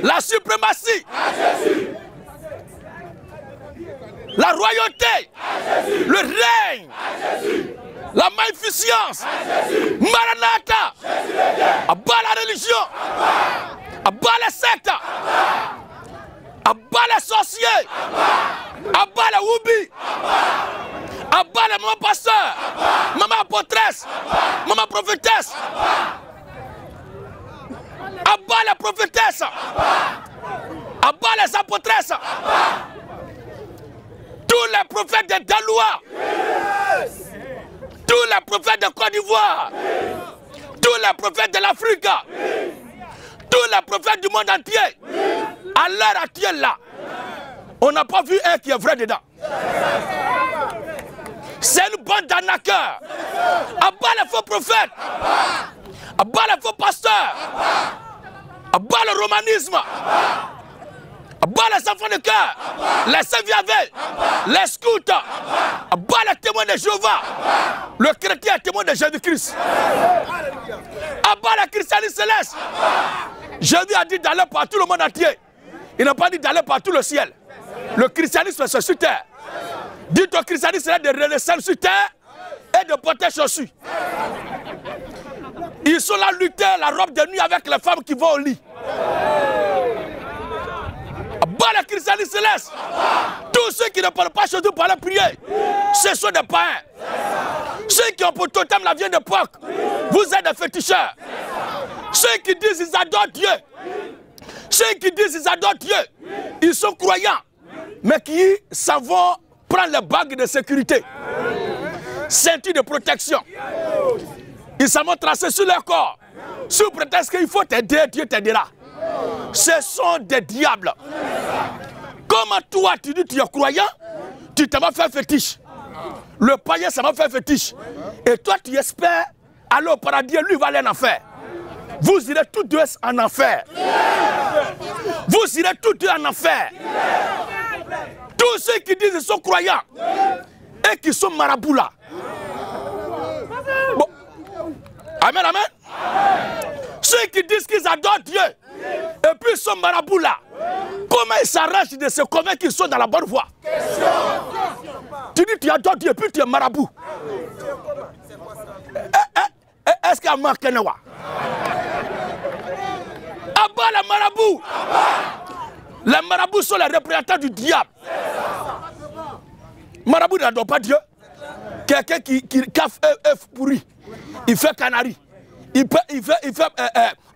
La suprématie. La royauté. Le règne. La magnificence. Maranatha. Abat la religion. Abat les sectes. Abat les sorciers. Abat les woubi. Abat les mamans pasteurs. Maman apôtresse. Maman prophétesse. Abat les prophétesses. Abat les apôtresses. Tous les prophètes de Daloa. Tous les prophètes de Côte d'Ivoire. Tous les prophètes de l'Afrique. Tous les prophètes du monde entier. À l'heure actuelle là, on n'a pas vu un qui est vrai dedans. C'est une bande d'arnaqueurs. Abat les faux prophètes. Abat les faux pasteurs. Abat le romanisme. Abat les enfants de cœur. Les Saint-Viavé. Les scouts. Abat les témoins de Jéhovah. Le chrétien est témoin de Jésus-Christ. Abat les christianistes célestes. Jésus a dit d'aller par tout le monde entier. Il n'a pas dit d'aller par tout le ciel. Le christianisme c'est sur terre. Dites au christianisme de redescendre sur terre et de porter chaussures. Ils sont là lutter la robe de nuit avec les femmes qui vont au lit. Bah les christianistes célestes. Tous ceux qui ne parlent pas chez eux pour aller prier, ce sont des païens. Ceux qui ont pour totem la vieille époque, vous êtes des féticheurs. Ceux qui disent qu'ils adorent Dieu, ceux qui disent qu'ils adorent Dieu, ils sont croyants, mais qui s'en vont prendre les bagues de sécurité, ceinture de protection. Ils s'en vont tracer sur leur corps, sous prétexte qu'il faut t'aider, Dieu t'aidera. Ce sont des diables. Comment toi tu dis tu es croyant, tu t'en vas faire fétiche. Le païen ça va faire fétiche. Et toi tu espères aller au paradis, lui va aller en enfer. Vous irez tous deux en enfer. Vous irez tous deux en enfer. Tous ceux qui disent qu'ils sont croyants et qui sont marabouts là. Bon. Amen, amen. Ceux qui disent qu'ils adorent Dieu et puis ils sont marabouts là. Comment ils s'arrachent de se convaincre qu'ils sont dans la bonne voie? Tu dis tu adores Dieu et puis tu es marabout. Est-ce qu'il y a marqué Noah? Abat les marabouts. Les marabouts sont les représentants du diable. Marabout n'adore pas Dieu. Quelqu'un qui café œuf pourri, il fait canari, il fait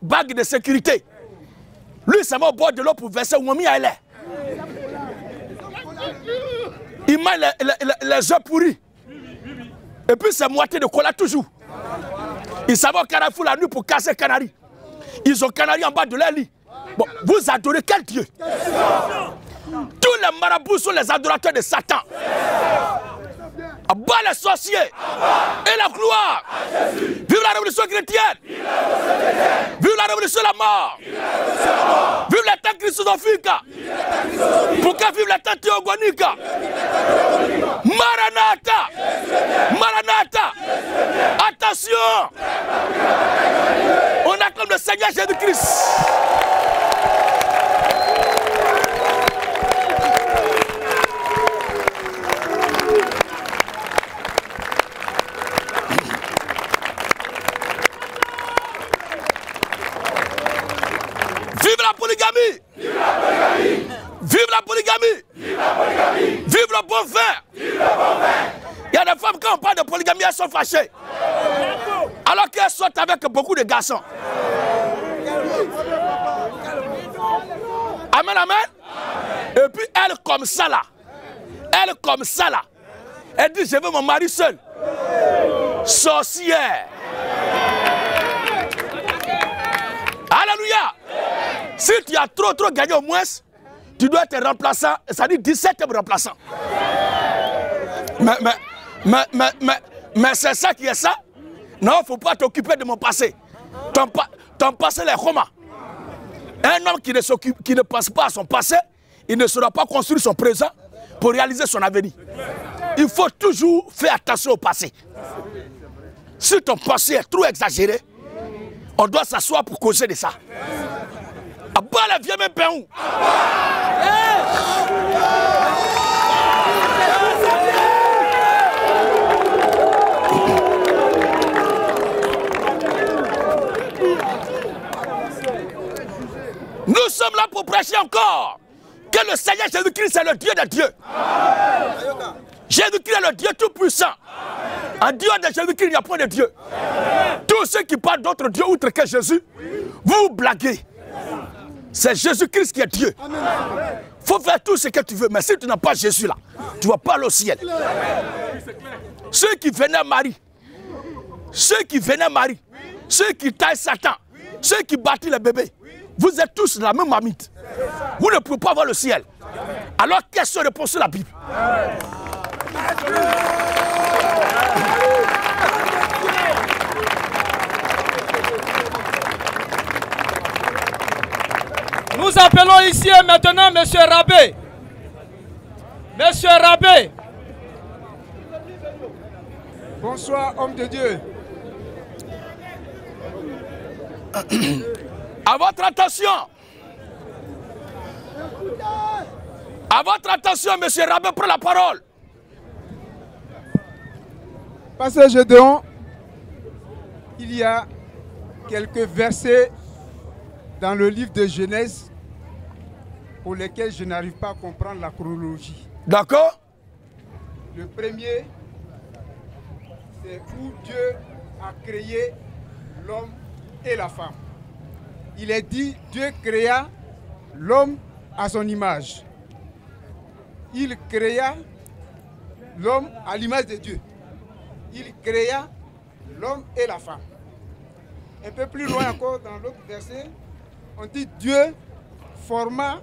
bague de sécurité. Lui, ça va au bord de l'eau pour verser Wami à l'air. Il met les œufs pourris. Et puis c'est moitié de cola toujours. Il s'en va au Carrefour la nuit pour casser canari. Ils ont canari en bas de leur lit. Bon, vous adorez quel Dieu? Tous les marabouts sont les adorateurs de Satan. Abat les sorciers et la gloire. Vive la révolution chrétienne. Vive la révolution de la mort. Vive les temps christophiques. Pourquoi vive les temps théogoniques? Maranatha. Maranatha. Attention. On acclame le Seigneur Jésus-Christ. Vive la polygamie! Vive la polygamie! Vive la polygamie! Vive la polygamie! Vive le bon vin! Vive le bon vin! Il y a des femmes, quand on parle de polygamie, elles sont fâchées. Alors qu'elles sortent avec beaucoup de garçons. Amen, amen. Et puis elle comme ça là. Elle comme ça là. Elle dit, je veux mon mari seul. Sorcière. Alléluia. Si tu as trop gagné au moins, tu dois être remplaçant, ça dit 17e remplaçant. Mais c'est ça qui est ça. Non, il ne faut pas t'occuper de mon passé. Ton passé, les Roma. Un homme qui ne pense pas à son passé, il ne saura pas construire son présent pour réaliser son avenir. Il faut toujours faire attention au passé. Si ton passé est trop exagéré, on doit s'asseoir pour causer de ça. Abba la vieux même pain. Nous sommes là pour prêcher encore que le Seigneur Jésus-Christ est le Dieu des dieux. Jésus-Christ est le Dieu tout-puissant. En dehors de Jésus-Christ, il n'y a point de Dieu. Tous ceux qui parlent d'autres dieux outre que Jésus, vous blaguez. C'est Jésus-Christ qui est Dieu. Il faut faire tout ce que tu veux, mais si tu n'as pas Jésus là, tu ne vas pas aller au ciel. Ceux qui venaient à Marie, ceux qui taillent Satan, ceux qui battent les bébés, vous êtes tous la même mamite. Vous ne pouvez pas voir le ciel. Alors, question de penser la Bible. Nous appelons ici et maintenant M. Rabé. Monsieur Rabé. Bonsoir, homme de Dieu. À votre attention. À votre attention, M. Rabé prend la parole. Pasteur Gédéon, il y a quelques versets dans le livre de Genèse pour lesquels je n'arrive pas à comprendre la chronologie. D'accord? Le premier, c'est où Dieu a créé l'homme et la femme. Il est dit, Dieu créa l'homme à son image. Il créa l'homme à l'image de Dieu. Il créa l'homme et la femme. Un peu plus loin encore, dans l'autre verset, on dit Dieu forma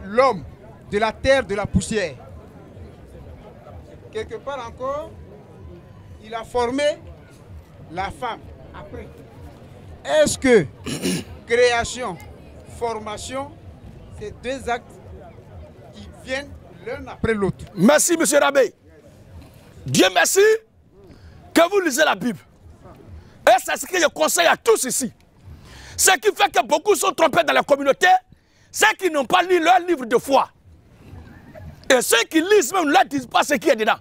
l'homme de la terre, de la poussière. Quelque part encore, il a formé la femme après. Est-ce que création, formation, c'est deux actes qui viennent l'un après l'autre? Merci, M. Rabé. Dieu merci que vous lisez la Bible. Et c'est ce que je conseille à tous ici. Ce qui fait que beaucoup sont trompés dans la communauté, c'est qu'ils n'ont pas lu leur livre de foi. Et ceux qui lisent même ne leur disent pas ce qui est dedans.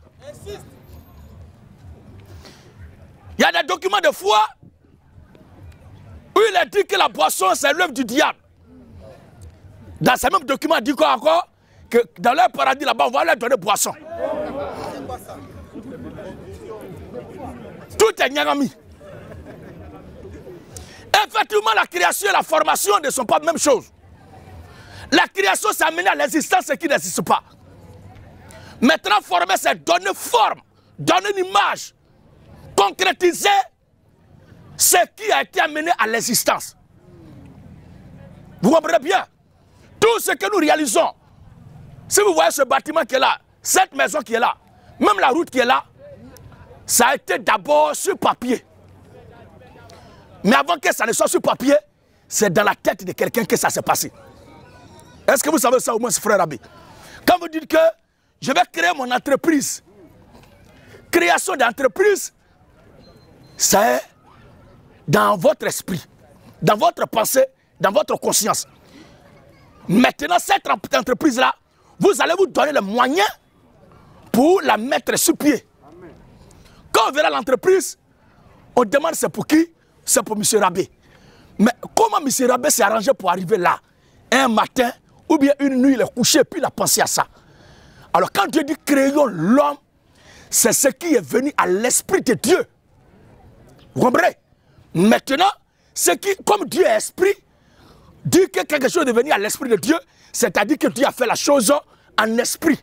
Il y a des documents de foi où il est dit que la boisson c'est l'œuvre du diable. Dans ces mêmes documents, il dit quoi encore? Que dans leur paradis là-bas, on va leur donner boisson. Tout est nyangami. Effectivement, la création et la formation ne sont pas la même chose. La création, c'est amener à l'existence ce qui n'existe pas. Maintenant, former, c'est donner forme, donner une image, concrétiser ce qui a été amené à l'existence. Vous comprenez bien? Tout ce que nous réalisons, si vous voyez ce bâtiment qui est là, cette maison qui est là, même la route qui est là, ça a été d'abord sur papier. Mais avant que ça ne soit sur papier, c'est dans la tête de quelqu'un que ça s'est passé. Est-ce que vous savez ça au moins, frère Rabé? Quand vous dites que je vais créer mon entreprise, création d'entreprise, c'est dans votre esprit, dans votre pensée, dans votre conscience. Maintenant, cette entreprise-là, vous allez vous donner les moyens pour la mettre sur pied. Quand on verra l'entreprise, on demande c'est pour qui? C'est pour M. Rabé. Mais comment M. Rabé s'est arrangé pour arriver là? Un matin, ou bien une nuit, il est couché, puis il a pensé à ça. Alors quand Dieu dit créons l'homme, c'est ce qui est venu à l'esprit de Dieu. Vous comprenez? Maintenant, ce qui, comme Dieu est esprit, dit que quelque chose est venu à l'esprit de Dieu, c'est-à-dire que Dieu a fait la chose en esprit.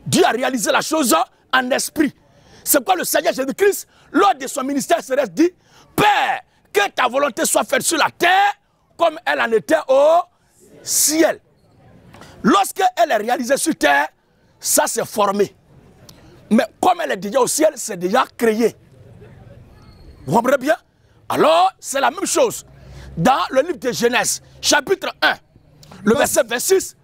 Dieu a réalisé la chose en esprit. C'est pourquoi le Seigneur Jésus-Christ, lors de son ministère céleste, dit Père, que ta volonté soit faite sur la terre comme elle en était au ciel. Lorsqu'elle est réalisée sur terre, ça s'est formé. Mais comme elle est déjà au ciel, c'est déjà créé. Vous comprenez bien? Alors, c'est la même chose. Dans le livre de Genèse, chapitre 1, le verset 26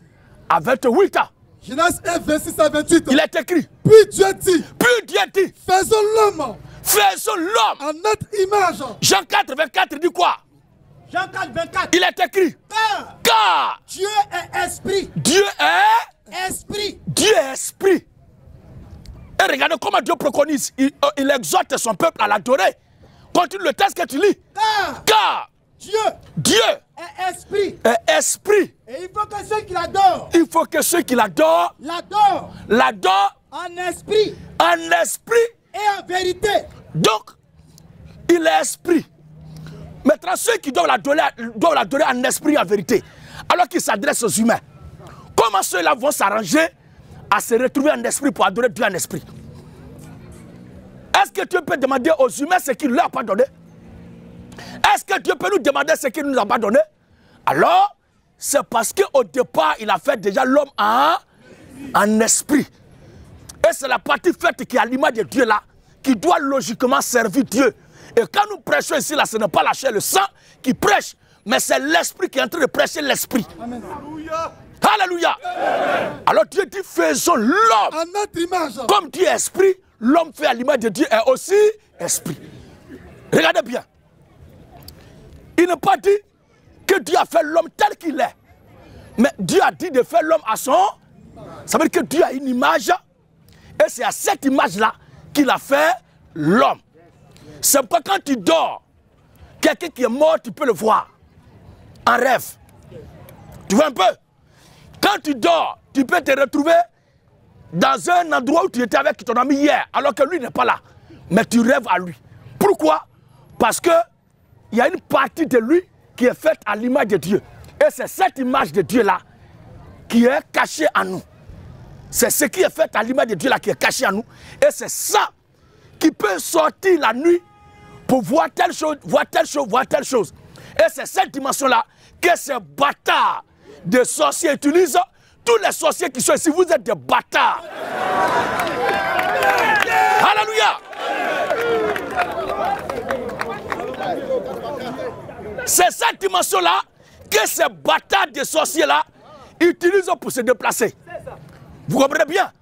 à 28. Genèse 1, 26 à 28. Il est écrit. Puis Dieu dit. Faisons l'homme. Faisons l'homme. En notre image. Jean 4, 24 dit quoi? Jean 4, 24. Il est écrit. Car Dieu est esprit. Dieu est Esprit. Dieu est esprit. Et regardez comment Dieu préconise. Il exhorte son peuple à l'adorer. Continue le texte que tu lis. Car Dieu est esprit. Est esprit. Et il faut que ceux qui l'adorent. Il faut que ceux qui l'adorent. L'adorent. En esprit. En esprit. Et en vérité. Donc, il est esprit. Maintenant, ceux qui doivent l'adorer en esprit et en vérité, alors qu'ils s'adressent aux humains, comment ceux-là vont s'arranger à se retrouver en esprit pour adorer Dieu en esprit? Est-ce que Dieu peut demander aux humains ce qu'il ne leur a pas donné? Est-ce que Dieu peut nous demander ce qu'il ne nous a pas donné? Alors, c'est parce qu'au départ, il a fait déjà l'homme en esprit. Et c'est la partie faite qui est à l'image de Dieu là, qui doit logiquement servir Dieu. Et quand nous prêchons ici, là, ce n'est pas la chair, le sang qui prêche, mais c'est l'esprit qui est en train de prêcher l'esprit. Alléluia. Alléluia. Alors Dieu dit, faisons l'homme. En notre image. Comme Dieu est esprit, l'homme fait à l'image de Dieu est aussi esprit. Regardez bien. Il n'a pas dit que Dieu a fait l'homme tel qu'il est. Mais Dieu a dit de faire l'homme à son... Ça veut dire que Dieu a une image. Et c'est à cette image-là qu'il a fait l'homme. C'est pourquoi quand tu dors, quelqu'un qui est mort, tu peux le voir. En rêve. Tu vois un peu? Quand tu dors, tu peux te retrouver dans un endroit où tu étais avec ton ami hier, alors que lui n'est pas là. Mais tu rêves à lui. Pourquoi? Parce que il y a une partie de lui qui est faite à l'image de Dieu. Et c'est cette image de Dieu-là qui est cachée en nous. C'est ce qui est fait à l'image de Dieu-là qui est caché en nous. Et c'est ça qui peut sortir la nuit pour voir telle chose, voir telle chose, voir telle chose. Et c'est cette dimension-là que ces bâtards de sorciers utilisent. Tous les sorciers qui sont ici, vous êtes des bâtards. Alléluia. C'est cette dimension-là que ces bâtards de sorciers-là utilisent pour se déplacer. Vous comprenez bien?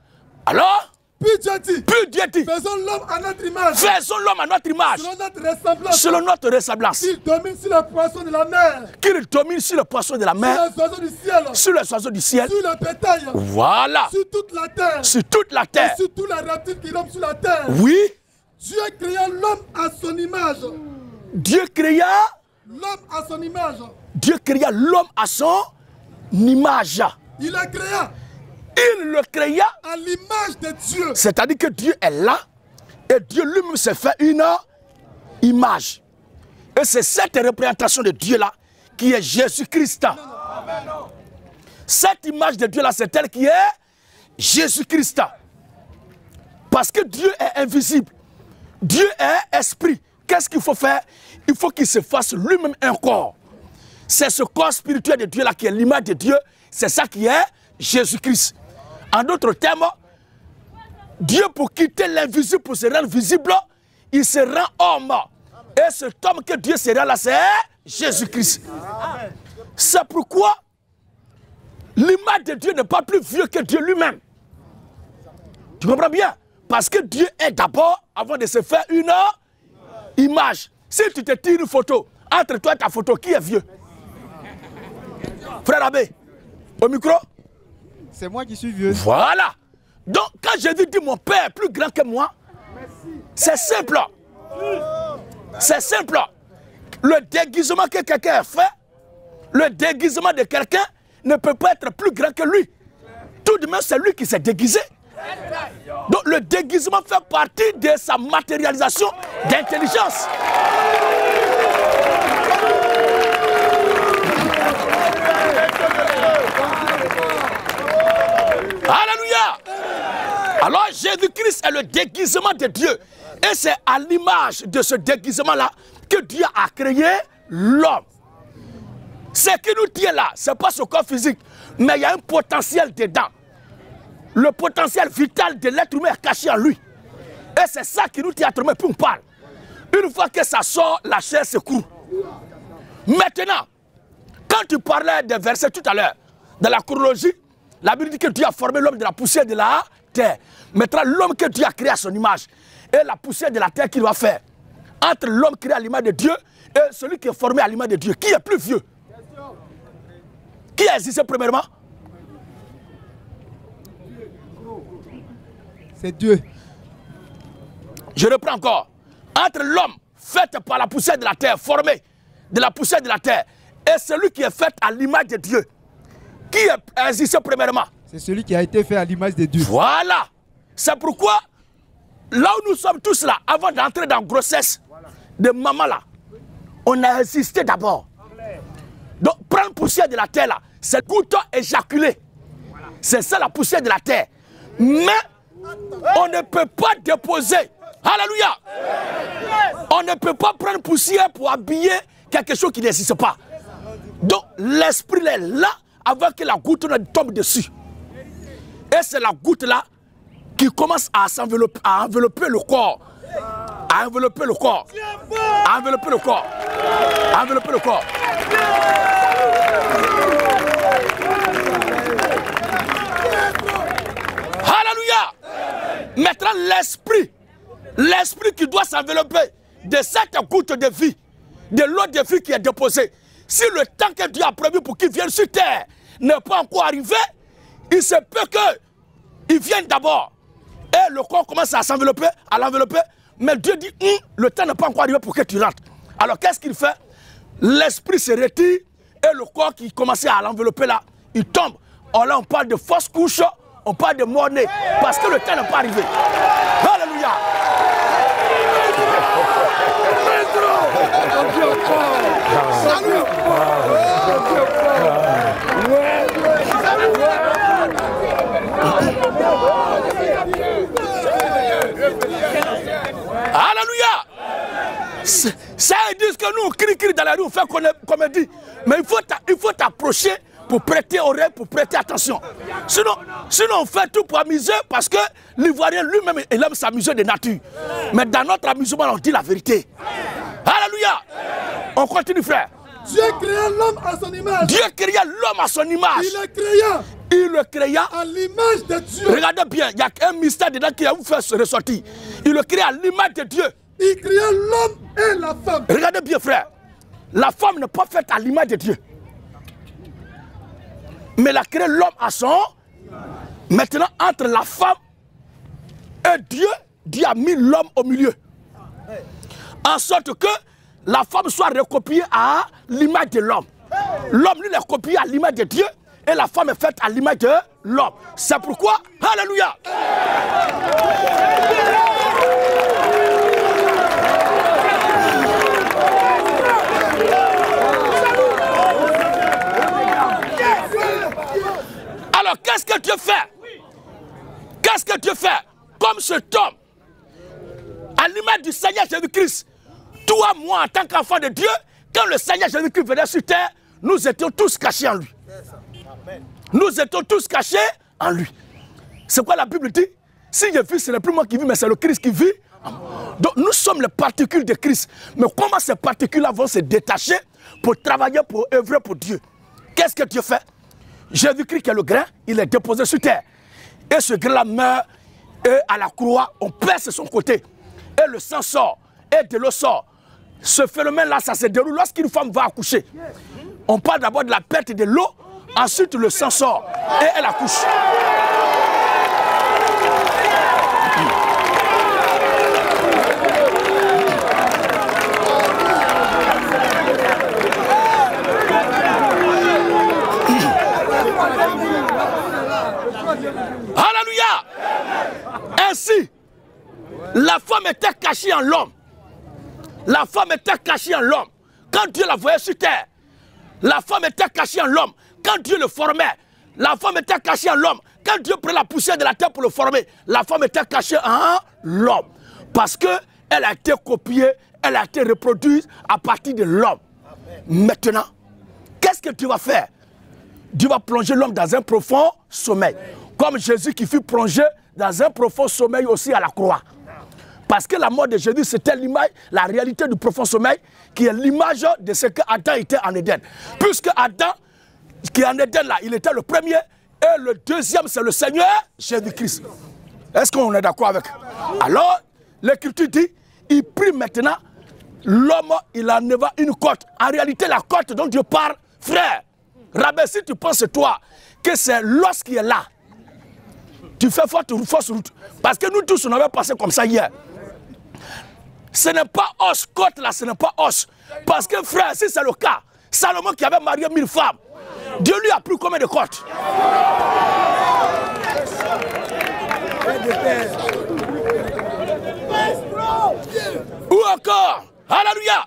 Alors, puis Dieu dit, faisons l'homme à notre image. Faisons l'homme à notre image. Selon notre ressemblance. Selon notre ressemblance. Qu'il domine sur les poissons de la mer. Qu'il domine sur les poissons de la mer. Sur les oiseaux du ciel. Sur les oiseaux du ciel. Sur le bétail. Voilà. Sur toute la terre. Sur toute la terre. Et sur tous les reptiles qui rampent sur la terre. Oui. Dieu créa l'homme à son image. Dieu créa l'homme à son image. Dieu créa l'homme à son image. Il a créé. Il le créa à l'image de Dieu. C'est-à-dire que Dieu est là et Dieu lui-même s'est fait une image. Et c'est cette représentation de Dieu-là qui est Jésus-Christ. Cette image de Dieu-là, c'est elle qui est Jésus-Christ. Parce que Dieu est invisible. Dieu est esprit. Qu'est-ce qu'il faut faire? Il faut qu'il se fasse lui-même un corps. C'est ce corps spirituel de Dieu-là qui est l'image de Dieu. C'est ça qui est Jésus-Christ. En d'autres termes, Dieu pour quitter l'invisible pour se rendre visible, il se rend homme. Et cet homme que Dieu se rend là, c'est Jésus-Christ. C'est pourquoi l'image de Dieu n'est pas plus vieux que Dieu lui-même. Tu comprends bien? Parce que Dieu est d'abord, avant de se faire une image. Si tu te tires une photo, entre toi et ta photo, qui est vieux? Frère Abbé, au micro? C'est moi qui suis vieux. Voilà. Donc, quand Jésus dit mon Père est plus grand que moi, c'est simple. C'est simple. Le déguisement que quelqu'un a fait, le déguisement de quelqu'un ne peut pas être plus grand que lui. Tout de même, c'est lui qui s'est déguisé. Donc, le déguisement fait partie de sa matérialisation d'intelligence. Alléluia. Alors Jésus-Christ est le déguisement de Dieu. Et c'est à l'image de ce déguisement-là que Dieu a créé l'homme. Ce qui nous tient là, ce n'est pas ce corps physique, mais il y a un potentiel dedans. Le potentiel vital de l'être humain est caché en lui. Et c'est ça qui nous tient à terme, puis on parle. Une fois que ça sort, la chair s'écroule. Maintenant, quand tu parlais des versets tout à l'heure, dans la chronologie, la Bible dit que Dieu a formé l'homme de la poussière de la terre. Maintenant, l'homme que Dieu a créé à son image et la poussière de la terre qu'il va faire. Entre l'homme créé à l'image de Dieu et celui qui est formé à l'image de Dieu, qui est plus vieux? Qui a existé premièrement? C'est Dieu. Je reprends encore. Entre l'homme fait par la poussière de la terre, formé de la poussière de la terre, et celui qui est fait à l'image de Dieu, qui a existé premièrement? C'est celui qui a été fait à l'image de Dieu. Voilà. C'est pourquoi, là où nous sommes tous là, avant d'entrer dans la grossesse de maman là, on a existé d'abord. Donc, prendre poussière de la terre là, c'est goutte éjaculé. C'est ça la poussière de la terre. Mais, on ne peut pas déposer. Alléluia. On ne peut pas prendre poussière pour habiller quelque chose qui n'existe pas. Donc, l'esprit est là avant que la goutte ne tombe dessus. Et c'est la goutte là qui commence à s'envelopper, à envelopper le corps. À envelopper le corps. À envelopper le corps. À envelopper le corps. Alléluia. Maintenant, l'esprit qui doit s'envelopper de cette goutte de vie, de l'eau de vie qui est déposée. Si le temps que Dieu a prévu pour qu'il vienne sur terre n'est pas encore arrivé, il se peut qu'il vienne d'abord. Et le corps commence à s'envelopper, à l'envelopper. Mais Dieu dit, le temps n'est pas encore arrivé pour que tu rentres. Alors qu'est-ce qu'il fait? L'esprit se retire et le corps qui commençait à l'envelopper là, il tombe. Alors là, on parle de fausse couche, on parle de mort-né, parce que le temps n'est pas arrivé. Alléluia. Alléluia. Ça, ils disent que nous, on crie dans la rue, on fait comédie. Mais il faut t'approcher pour prêter oreille, pour prêter attention. Sinon, on fait tout pour amuser parce que l'Ivoirien lui-même, il aime s'amuser de nature. Mais dans notre amusement, on dit la vérité. Alléluia. On continue, frère. Dieu créa l'homme à son image. Dieu créa l'homme à son image. Il le créa à l'image de Dieu. Regardez bien, il y a un mystère dedans qui va vous faire ressortir. Il le créa à l'image de Dieu. Il créa l'homme et la femme. Regardez bien, frère. La femme n'est pas faite à l'image de Dieu. Mais il a créé l'homme à son. Maintenant, entre la femme et Dieu, Dieu a mis l'homme au milieu. En sorte que la femme soit recopiée à l'image de l'homme. L'homme, lui, est copié à l'image de Dieu. Et la femme est faite à l'image de l'homme. C'est pourquoi, alléluia. Alors, qu'est-ce que Dieu fait? Qu'est-ce que Dieu fait? Comme cet homme, à l'image du Seigneur Jésus-Christ, toi, moi, en tant qu'enfant de Dieu, quand le Seigneur Jésus-Christ venait sur terre, nous étions tous cachés en lui. Nous étions tous cachés en lui. C'est quoi la Bible dit? Si je vis, ce n'est plus moi qui vis, mais c'est le Christ qui vit. Donc nous sommes les particules de Christ. Mais comment ces particules vont se détacher pour travailler, pour œuvrer pour Dieu? Qu'est-ce que Dieu fait? Jésus-Christ qui est le grain, il est déposé sur terre. Et ce grain-là meurt, et à la croix, on perce son côté. Et le sang sort, et de l'eau sort. Ce phénomène-là, ça se déroule lorsqu'une femme va accoucher. On parle d'abord de la perte de l'eau, ensuite le sang sort, et elle accouche. Alléluia. Ainsi, la femme était cachée en l'homme. La femme était cachée en l'homme. Quand Dieu la voyait sur terre, la femme était cachée en l'homme. Quand Dieu le formait, la femme était cachée en l'homme. Quand Dieu prenait la poussière de la terre pour le former, la femme était cachée en l'homme. Parce qu'elle a été copiée, elle a été reproduite à partir de l'homme. Maintenant, qu'est-ce que Dieu va faire? Dieu va plonger l'homme dans un profond sommeil. Comme Jésus qui fut plongé dans un profond sommeil aussi à la croix. Parce que la mort de Jésus, c'était l'image, la réalité du profond sommeil, qui est l'image de ce que Adam était en Éden. Puisque Adam, qui est en Éden là, il était le premier, et le deuxième, c'est le Seigneur Jésus-Christ. Est-ce qu'on est d'accord avec? Alors, l'Écriture dit, il prit maintenant l'homme, il enleva une côte. En réalité, la côte dont Dieu parle, frère, Rabé, si tu penses toi que c'est l'os qui est là, tu fais fausse route. Parce que nous tous, on avait passé comme ça hier. Ce n'est pas os, côte là, ce n'est pas os. Parce que frère, si c'est le cas, Salomon qui avait marié 1000 femmes, Dieu lui a pris combien de côtes? Ou encore, alléluia.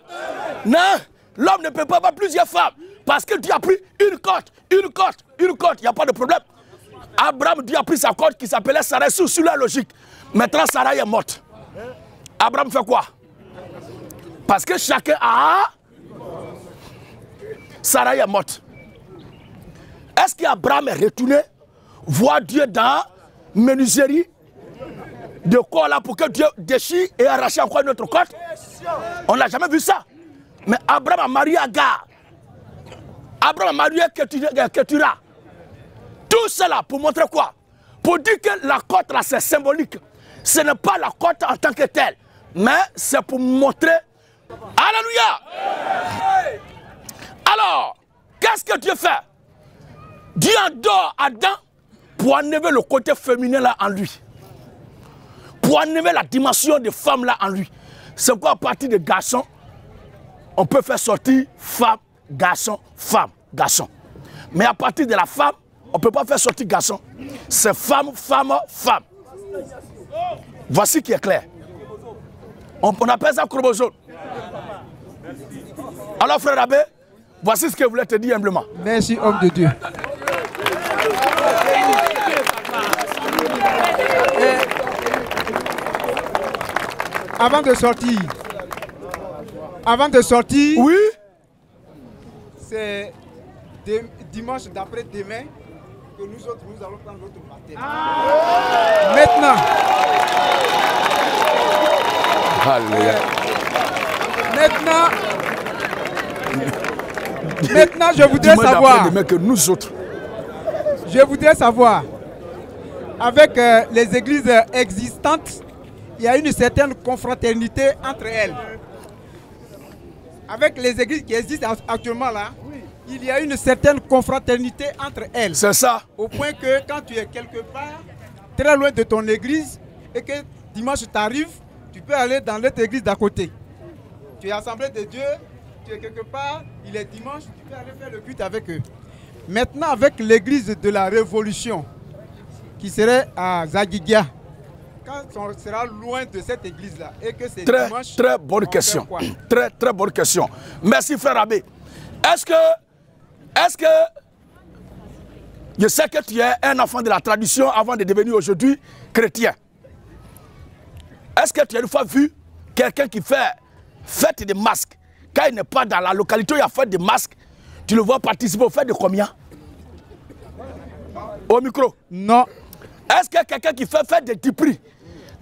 Non, l'homme ne peut pas avoir plusieurs femmes. Parce que Dieu a pris une côte, une côte, une côte. Il n'y a pas de problème. Abraham, Dieu a pris sa côte qui s'appelait Sarah sur la logique. Maintenant, Sarah est morte. Abraham fait quoi? Parce que chacun a... Sarah est morte. Est-ce qu'Abraham est retourné voir Dieu dans menuiserie de quoi là pour que Dieu déchire et arrache encore une autre côte? On n'a jamais vu ça. Mais Abraham a marié Agar. Abraham a marié Ketura. Tout cela pour montrer quoi? Pour dire que la côte là c'est symbolique. Ce n'est pas la côte en tant que telle. Mais c'est pour montrer. Alléluia! Alors, qu'est-ce que Dieu fait? Dieu endort Adam pour enlever le côté féminin là en lui. Pour enlever la dimension de femme là en lui. C'est quoi à partir de garçon? On peut faire sortir femme, garçon, femme, garçon. Mais à partir de la femme, on ne peut pas faire sortir garçon. C'est femme, femme, femme. Voici qui est clair. On appelle ça chromosome. Alors frère Abbé, voici ce que je voulais te dire humblement. Merci homme de Dieu. Et avant de sortir, oui, c'est dimanche d'après-demain que nous autres, nous allons prendre notre baptême. Maintenant, je voudrais savoir. Que nous autres. Je voudrais savoir, avec les églises existantes, il y a une certaine confraternité entre elles. Avec les églises qui existent actuellement là, il y a une certaine confraternité entre elles. C'est ça. Au point que quand tu es quelque part, très loin de ton église, et que dimanche t'arrives, tu peux aller dans l'autre église d'à côté. Tu es assemblée de Dieu, tu es quelque part, il est dimanche, tu peux aller faire le culte avec eux. Maintenant, avec l'église de la Révolution, qui serait à Zagigia, quand on sera loin de cette église-là, et que c'est dimanche... Très bonne question. Très bonne question. Merci frère Abbé. Est-ce que je sais que tu es un enfant de la tradition avant de devenir aujourd'hui chrétien. Est-ce que tu as une fois vu quelqu'un qui fait fête des masques? Quand il n'est pas dans la localité où il y a fête des masques, tu le vois participer aux fêtes de combien? Au micro? Non. Est-ce que quelqu'un qui fait fête de Dipri,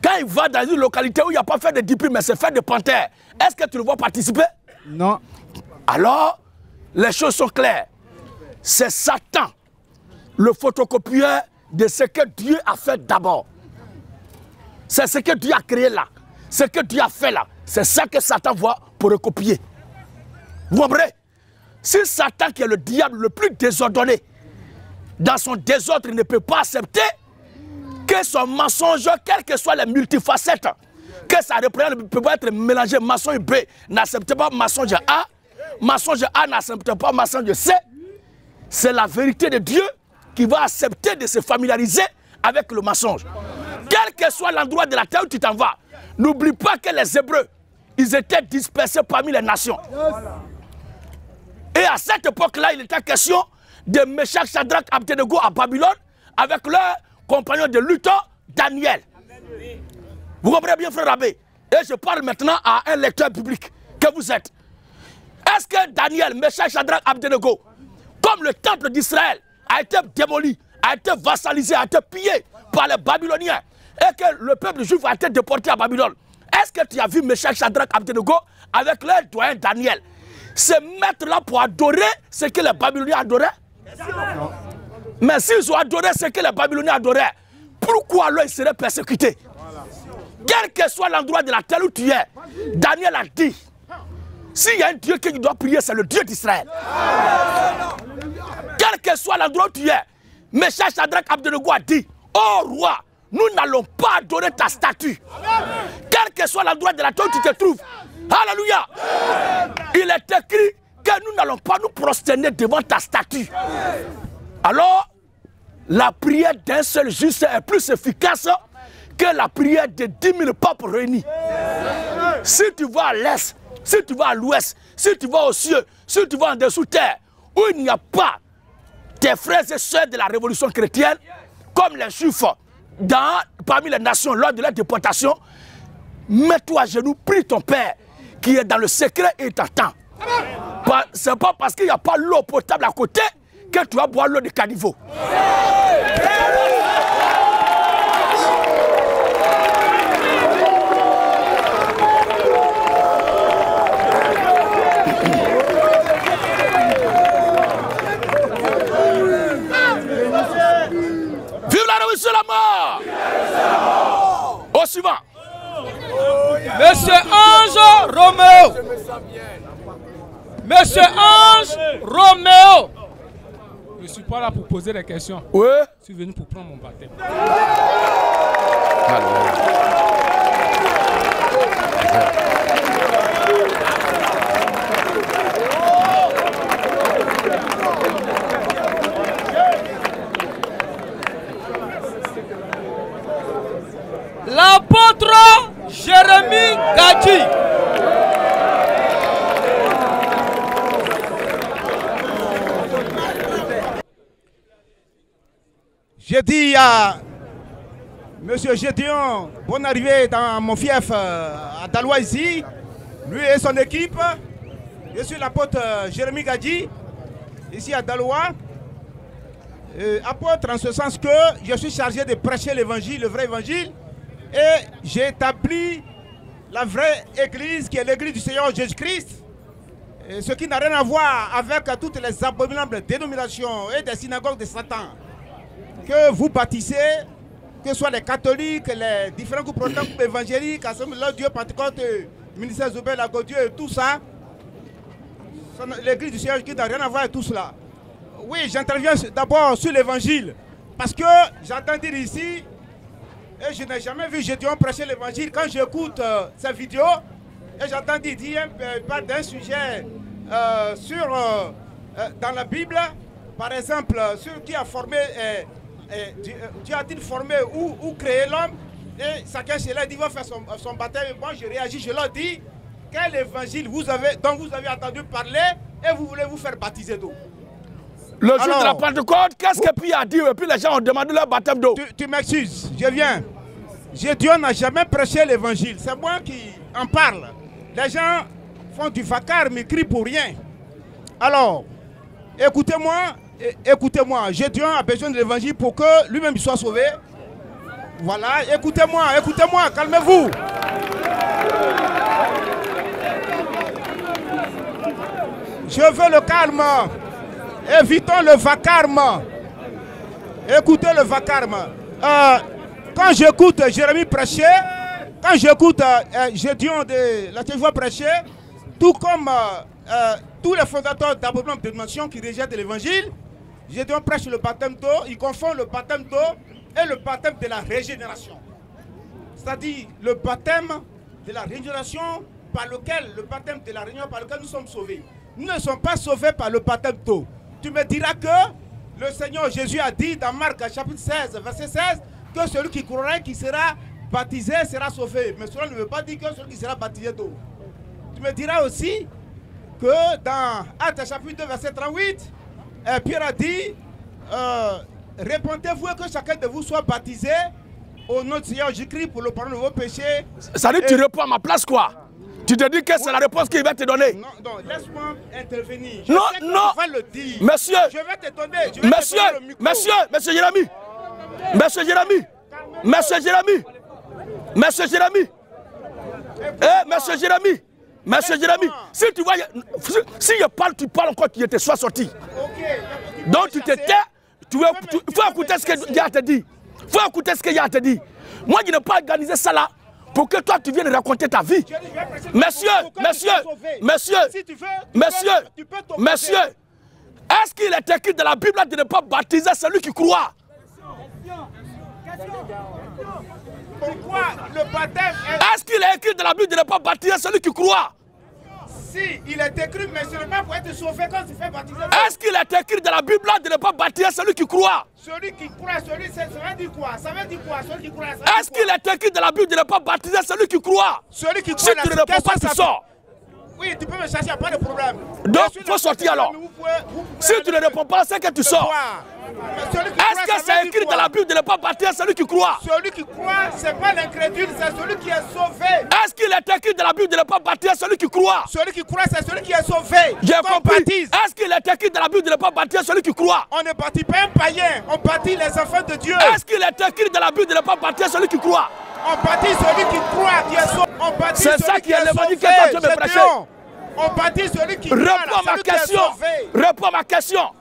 quand il va dans une localité où il n'y a pas fait de Dipri, mais c'est fête de Panthère, est-ce que tu le vois participer? Non. Alors, les choses sont claires. C'est Satan, le photocopieur de ce que Dieu a fait d'abord. C'est ce que Dieu a créé là. Ce que Dieu a fait là. C'est ça que Satan voit pour recopier. Vous comprenez? Si Satan, qui est le diable le plus désordonné, dans son désordre, il ne peut pas accepter que son mensonge, quelles que soient les multifacettes, que ça représente, ne peut pas être mélangé. Mensonge B n'accepte pas mensonge A. Mensonge A n'accepte pas mensonge C. C'est la vérité de Dieu qui va accepter de se familiariser avec le mensonge. Quel que soit l'endroit de la terre où tu t'en vas, n'oublie pas que les Hébreux, ils étaient dispersés parmi les nations. Et à cette époque-là, il était question de Meshach, Shadrach, Abednego à Babylone avec leur compagnon de lutte, Daniel. Vous comprenez bien, frère Abbé? Et je parle maintenant à un lecteur public que vous êtes. Est-ce que Daniel, Meshach, Shadrach, Abednego, comme le temple d'Israël a été démoli, a été vassalisé, a été pillé par les Babyloniens, et que le peuple juif a été déporté à Babylone, est-ce que tu as vu Meshach, Shadrach, Abednego avec leur doyen Daniel se mettre là pour adorer ce que les Babyloniens adoraient? Non. Mais s'ils ont adoré ce que les Babyloniens adoraient, pourquoi alors ils seraient persécutés? Quel que soit l'endroit de la terre où tu es, Daniel a dit, S'il y a un Dieu que tu dois prier, c'est le Dieu d'Israël. Quel que soit l'endroit où tu es, Meshach, Shadrach, Abednego a dit, oh roi, nous n'allons pas adorer ta statue. Quel que soit l'endroit de la terre où tu te trouves. Alléluia. Il est écrit que nous n'allons pas nous prosterner devant ta statue. Alors, la prière d'un seul juste est plus efficace que la prière de 10 000 papes réunis. Si tu vas à l'est, si tu vas à l'ouest, si tu vas aux cieux, si tu vas en dessous terre, où il n'y a pas tes frères et sœurs de la révolution chrétienne, comme les juifs, parmi les nations lors de la déportation, mets-toi à genoux, prie ton Père qui est dans le secret et t'attend. C'est pas parce qu'il n'y a pas l'eau potable à côté que tu vas boire l'eau de caniveau. Vive la révolution, la mort! Au suivant. Monsieur Ange Roméo. Monsieur Ange Roméo. Je ne suis pas là pour poser des questions. Oui. Je suis venu pour prendre mon baptême. L'apôtre Jérémie Gadji. J'ai dit à M. Gédéon, bonne arrivée dans mon fief à Dalois ici, lui et son équipe. Je suis l'apôtre Jérémie Gadji, ici à Dalois. Apôtre en ce sens que je suis chargé de prêcher l'évangile, le vrai évangile, et j'ai établi la vraie église qui est l'église du Seigneur Jésus-Christ, ce qui n'a rien à voir avec toutes les abominables dénominations et des synagogues de Satan que vous bâtissez, que ce soit les catholiques, les différents groupes protestants, groupes évangéliques, Assemblée Dieu, Pentecôte, ministère Zoubel, Agodieu et tout ça. L'église du Seigneur qui n'a rien à voir avec tout cela. Oui, j'interviens d'abord sur l'évangile, parce que j'entends dire ici, et je n'ai jamais vu Gédéon prêcher l'évangile, quand j'écoute ces vidéos, et j'entends dire parle d'un sujet dans la Bible, par exemple, sur qui a formé, Dieu a-t-il formé ou créé l'homme, et chacun chez là dit va faire son baptême, et moi je réagis, je leur dis, quel évangile dont vous avez entendu parler, et vous voulez vous faire baptiser d'eau? Le jour de la Pentecôte, qu'est-ce que Pierre a dit? Et puis les gens ont demandé leur baptême d'eau. Tu m'excuses, je viens. Gédéon n'a jamais prêché l'évangile, c'est moi qui en parle. Les gens font du vacarme, m'écrivent pour rien. Alors, écoutez-moi, Gédéon a besoin de l'évangile pour que lui-même soit sauvé. Voilà, écoutez-moi, calmez-vous. Je veux le calme. Évitons le vacarme. Écoutez le vacarme. Quand j'écoute Jérémie prêcher, quand j'écoute Gédéon de la télévision prêcher, tout comme tous les fondateurs d'Abraham de Nation qui rejettent l'évangile, Gédéon prêche le baptême d'eau, il confond le baptême d'eau et le baptême de la régénération. C'est-à-dire le baptême de la régénération par lequel nous sommes sauvés. Nous ne sommes pas sauvés par le baptême d'eau. Tu me diras que le Seigneur Jésus a dit dans Marc chapitre 16, verset 16, que celui qui croira, qui sera baptisé, sera sauvé. Mais cela ne veut pas dire que celui qui sera baptisé d'eau. Tu me diras aussi que dans Actes chapitre 2, verset 38, Pierre a dit, répentez-vous et que chacun de vous soit baptisé au nom du Seigneur Jésus-Christ pour le pardon de vos péchés. Ça dit que tu réponds à ma place quoi? Tu te dis que c'est la réponse qu'il va te donner? Non, laisse-moi intervenir. Non. Je vais le dire. Monsieur. Je vais te donner. Monsieur Jérémie. Si tu vois, si je parle, tu parles encore, tu te sois sorti. Donc tu te tais, il faut écouter ce que Dieu te dit. Moi, je n'ai pas organisé ça là pour que toi tu viennes raconter ta vie. Monsieur, est-ce qu'il est écrit dans la Bible de ne pas baptiser celui qui croit? Pourquoi le baptême Est-ce qu'il est écrit dans la Bible de ne pas baptiser celui qui croit? Si, il est écrit, mais seulement pour être sauvé quand tu fais baptiser. Est-ce qu'il est écrit dans la Bible de ne pas baptiser celui qui croit? Celui qui croit, ça veut dire quoi? Ça veut dire quoi? Celui qui croit, est-ce qu'il est écrit dans la Bible de ne pas baptiser celui qui croit? Celui qui croit, si tu ne réponds pas, tu sors. Oui, tu peux me chercher, pas de problème. Donc, il faut sortir alors. Si tu ne réponds pas, c'est que tu sors. Est-ce que c'est écrit dans la Bible de ne pas baptiser celui qui croit? Celui qui croit, ce n'est pas l'incrédule, c'est celui qui est sauvé. Est-ce qu'il est écrit dans la Bible de ne pas baptiser celui qui croit? Celui qui croit, c'est celui qui est sauvé. J'ai compris. Est-ce qu'il est écrit dans la Bible de ne pas baptiser celui qui croit? On ne baptise pas un païen, on baptise les enfants de Dieu. Est-ce qu'il est écrit dans la Bible de ne pas baptiser celui qui croit? On baptise celui qui croit, qui est sauvé. C'est ça qui est l'évangile que tu me prêcher. On baptise celui qui croit, réponds ma question. Réponds ma question.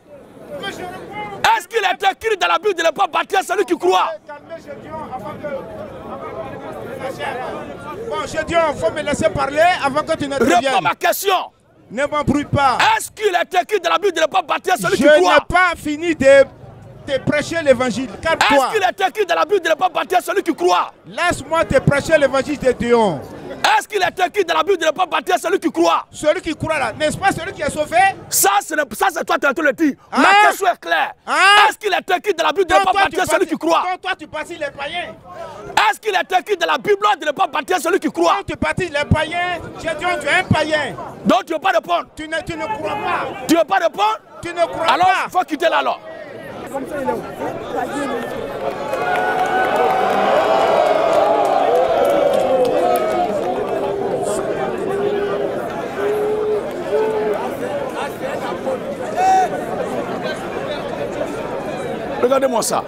Est-ce qu'il est écrit dans la Bible de ne pas baptiser celui qui croit? Bon, Gédion, il faut me laisser parler avant que tu ne reviennes. Réponds ma question. Ne m'embrouille pas. Est-ce qu'il est écrit dans la Bible de ne pas baptiser celui qui croit? Je n'ai pas fini de prêcher l'évangile. Calme-toi. Est-ce qu'il est écrit dans la Bible de ne pas baptiser celui qui croit? Laisse-moi te prêcher l'évangile de Dieu. Est-ce qu'il est écrit dans la Bible de ne pas baptiser celui qui croit? Celui qui croit là, n'est-ce pas celui qui est sauvé? Ça c'est toi qui es en train de le dire. Ma question est claire. Est-ce qu'il est écrit dans la Bible de ne pas baptiser celui qui croit? Quand toi tu baptises les païens. Est-ce qu'il est écrit dans la Bible de ne pas baptiser celui qui croit? Quand tu baptises les païens, Gédion, tu es un païen. Donc tu ne veux pas répondre? Tu ne crois pas. Tu ne veux pas répondre? Tu ne crois alors, pas. Alors il faut quitter là alors. Regardez-moi ça.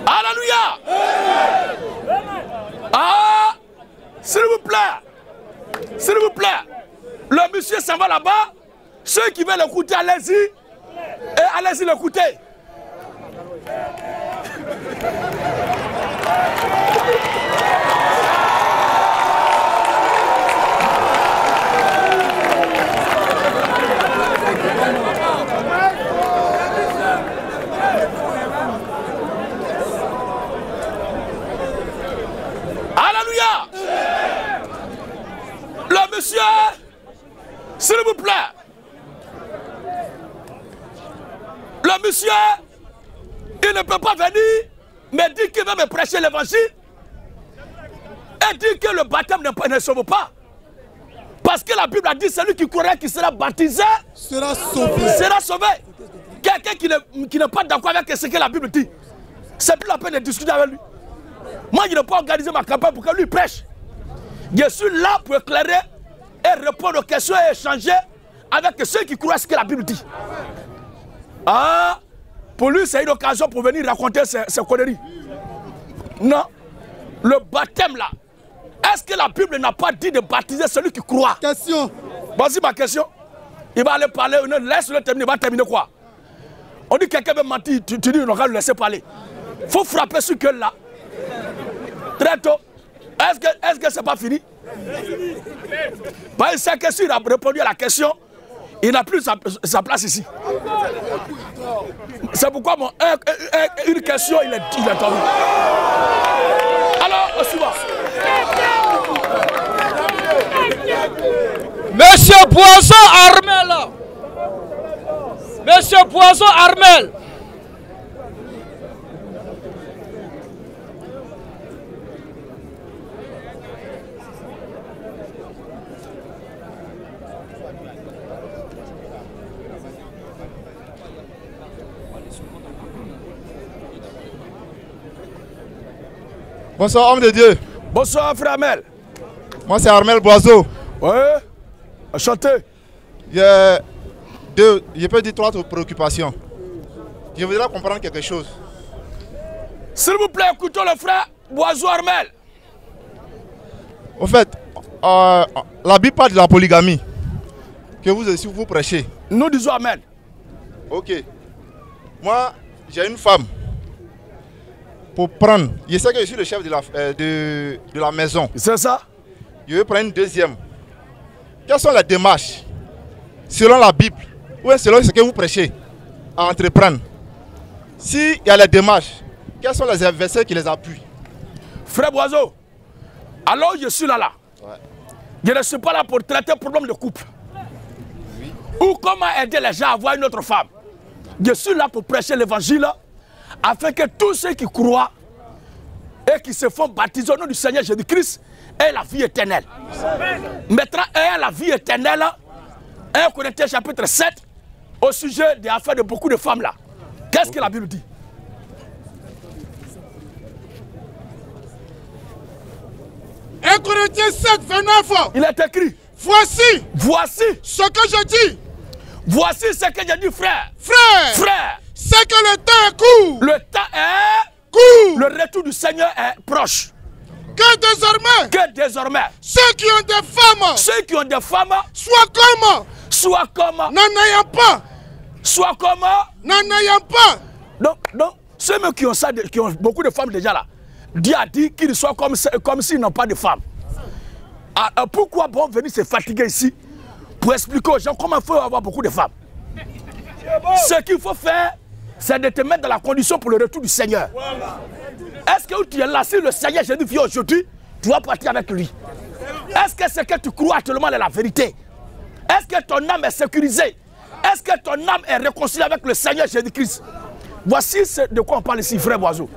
Alléluia. Ah, s'il vous plaît. S'il vous plaît. Le monsieur s'en va là-bas. Ceux qui veulent l'écouter, allez-y. Et allez-y l'écouter. Alléluia. Le monsieur, s'il vous plaît. Le monsieur, il ne peut pas venir, mais dit qu'il va me prêcher l'évangile et dit que le baptême ne sauve pas. Parce que la Bible a dit celui qui croira qui sera baptisé sera sauvé. Sera sauvé. Quelqu'un qui n'est pas d'accord avec ce que la Bible dit, c'est plus la peine de discuter avec lui. Moi, je ne peux pas organiser ma campagne pour que lui prêche. Je suis là pour éclairer et répondre aux questions et échanger avec ceux qui croient ce que la Bible dit. Ah, pour lui, c'est une occasion pour venir raconter ses conneries. Non. Le baptême là, est-ce que la Bible n'a pas dit de baptiser celui qui croit? Question. Voici ma question. Il va aller parler, laisse-le terminer, il va terminer quoi? On dit que quelqu'un veut mentir, tu dis on va le laisser parler. Il faut frapper ce que là. Très tôt. Est-ce que c'est pas fini? Bah, il sait que s'il a répondu à la question, il n'a plus sa place ici. C'est pourquoi une question, il est tombé. Alors, au suivant. Monsieur Poisson Armel. Monsieur Poisson Armel. Bonsoir homme de Dieu. Bonsoir frère Armel. Moi c'est Armel Boiseau. Ouais, enchanté. Je peux dire 3 préoccupations. Je voudrais comprendre quelque chose. S'il vous plaît, écoutons le frère Boiseau Armel. Au fait, la Bible parle de la polygamie. que vous aussi vous prêchez. Nous disons Amen. Ok. Moi, j'ai une femme. Pour prendre, je sais que je suis le chef de la maison. C'est ça? Je vais prendre une deuxième. Quelles sont les démarches, selon la Bible, ou selon ce que vous prêchez, à entreprendre? S'il y a les démarches, quels sont les versets qui les appuient? Frère Boiseau, alors je suis là. Ouais. Je ne suis pas là pour traiter le problème de couple. Oui. Ou comment aider les gens à avoir une autre femme. Je suis là pour prêcher l'évangile afin que tous ceux qui croient et qui se font baptiser au nom du Seigneur Jésus-Christ aient la vie éternelle. Maintenant, ayant la vie éternelle, 1 Corinthiens chapitre 7, au sujet des affaires de beaucoup de femmes là. Qu'est-ce que la Bible dit? Corinthiens 7, 29. Il est écrit. Voici ce que je dis. Voici ce que je dis, frère. Frère. C'est que le temps est court. Le temps est court. Le retour du Seigneur est proche. Que désormais. Ceux qui ont des femmes. Soit comme. N'en ayant pas. Soit comme. N'en ayant pas. Donc, ceux qui ont ça, qui ont beaucoup de femmes déjà là, Dieu a dit qu'ils soient comme s'ils n'ont pas de femmes. Pourquoi bon venir se fatiguer ici pour expliquer aux gens comment il faut avoir beaucoup de femmes? Ce qu'il faut faire, c'est de te mettre dans la condition pour le retour du Seigneur. Est-ce que tu es là, si le Seigneur Jésus vient aujourd'hui, tu vas partir avec lui? Est-ce que ce que tu crois actuellement est la vérité? Est-ce que ton âme est sécurisée? Est-ce que ton âme est réconciliée avec le Seigneur Jésus-Christ? Voici de quoi on parle ici, frère Boiseau.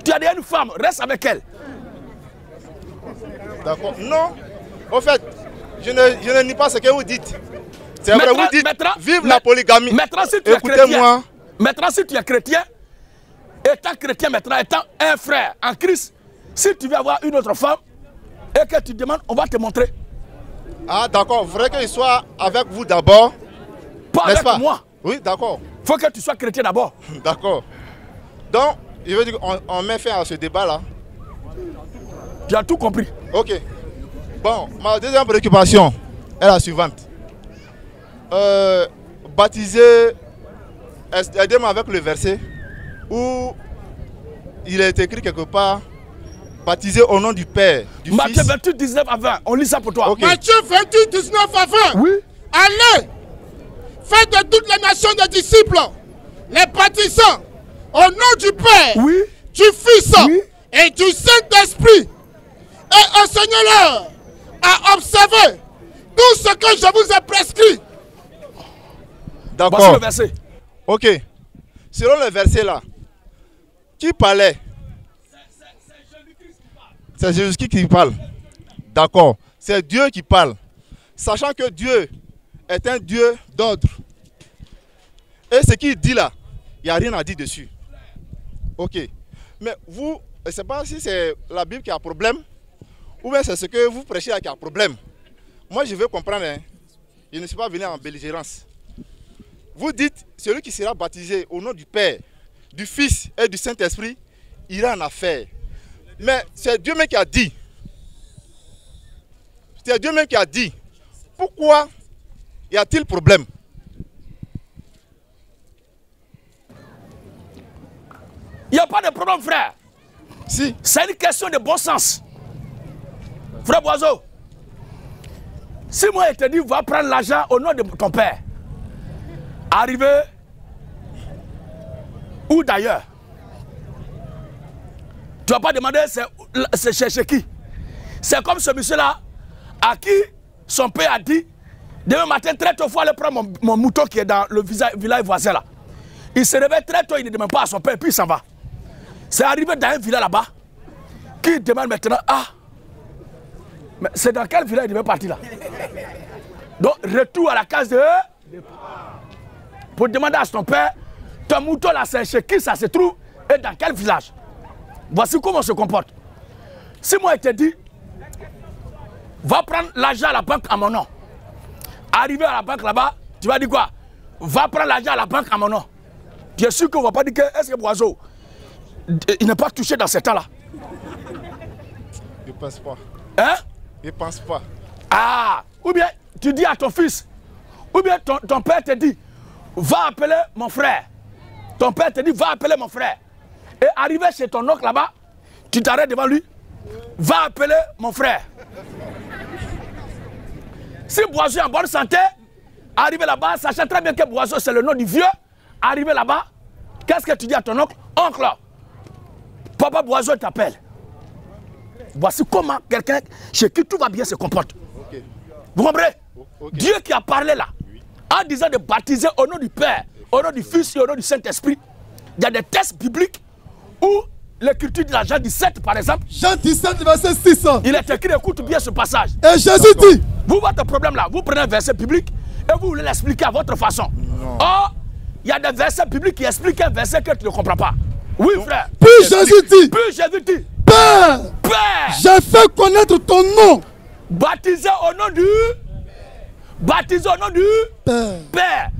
Tu as déjà une femme, reste avec elle. D'accord. Non. En fait, je ne nie pas ce que vous dites. C'est vrai, vous dites vive la polygamie. Maintenant, si tu es chrétien, maintenant, si tu es chrétien, étant chrétien maintenant, étant un frère en Christ, si tu veux avoir une autre femme et que tu demandes, on va te montrer. Ah d'accord, il faudrait qu'il soit avec vous d'abord. Pas avec moi. Oui, d'accord. Il faut que tu sois chrétien d'abord. D'accord. Donc, je veux dire qu'on met fin à ce débat-là. Tu as tout compris. Ok. Bon, ma deuxième préoccupation est la suivante. Baptiser, aidez-moi avec le verset où il est écrit quelque part, baptiser au nom du Père, du Matthieu Fils. 28, 19 à 20. On lit ça pour toi. Okay. Matthieu 28, 19 à 20. Oui. Allez, faites de toutes les nations des disciples, les baptisant au nom du Père, oui, du Fils oui, et du Saint-Esprit. Et enseignez-leur à observer tout ce que je vous ai prescrit. D'accord. Voici le verset. Ok. Selon le verset là, qui parlait? C'est Jésus-Christ qui parle. D'accord. C'est Dieu qui parle. Sachant que Dieu est un Dieu d'ordre. Et ce qu'il dit là, il n'y a rien à dire dessus. Ok. Mais vous, je ne sais pas si c'est la Bible qui a problème ou bien c'est ce que vous prêchez là qui a problème. Moi, je veux comprendre. Hein. Je ne suis pas venu en belligérance. Vous dites, celui qui sera baptisé au nom du Père, du Fils et du Saint-Esprit, ira en affaire. Mais c'est Dieu même qui a dit. C'est Dieu même qui a dit. Pourquoi y a-t-il problème? Il n'y a pas de problème, frère. Si. C'est une question de bon sens. Frère Boiseau, si moi je te dis, va prendre l'argent au nom de ton père, arrivé ou d'ailleurs, tu ne vas pas demander c'est chez qui. C'est comme ce monsieur-là à qui son père a dit, demain matin très tôt, il faut aller prendre mon mouton qui est dans le village voisin là. Il se réveille très tôt, il ne demande pas à son père, puis il s'en va. C'est arrivé dans un village là-bas, qui demande maintenant, ah, mais c'est dans quel village il devait partir là? Donc, retour à la case de pour demander à son père, ton mouton là, c'est chez qui ça se trouve et dans quel village? Voici comment on se comporte. Si moi je te dis, va prendre l'argent à la banque à mon nom. Arrivé à la banque là-bas, tu vas dire quoi? Va prendre l'argent à la banque à mon nom. Tu es sûr qu'on ne va pas dire que est-ce que Boiseau, il n'est pas touché dans ce temps-là? Je ne pense pas. Hein? Je ne pense pas. Ah, ou bien tu dis à ton fils, ou bien ton père te dit, va appeler mon frère. Ton père te dit, va appeler mon frère. Et arrivé chez ton oncle là-bas, tu t'arrêtes devant lui, va appeler mon frère. Si Boiseau est en bonne santé, arrivé là-bas, sachant très bien que Boiseau c'est le nom du vieux, arrivé là-bas, qu'est-ce que tu dis à ton oncle? Oncle, papa Boiseau t'appelle. Voici comment quelqu'un chez qui tout va bien se comporte. Okay. Vous comprenez? Okay. Dieu qui a parlé là, en disant de baptiser au nom du Père, au nom du Fils et au nom du Saint-Esprit, il y a des textes bibliques où l'écriture de Jean 17 par exemple. Jean 17 verset 6. Il est écrit, écoute bien ce passage. Et Jésus dit, vous votre problème là, vous prenez un verset biblique et vous voulez l'expliquer à votre façon. Or, il y a des versets bibliques qui expliquent un verset que tu ne comprends pas. Oui frère. Puis Jésus dit, Père, j'ai fait connaître ton nom. Baptisé au nom du Père.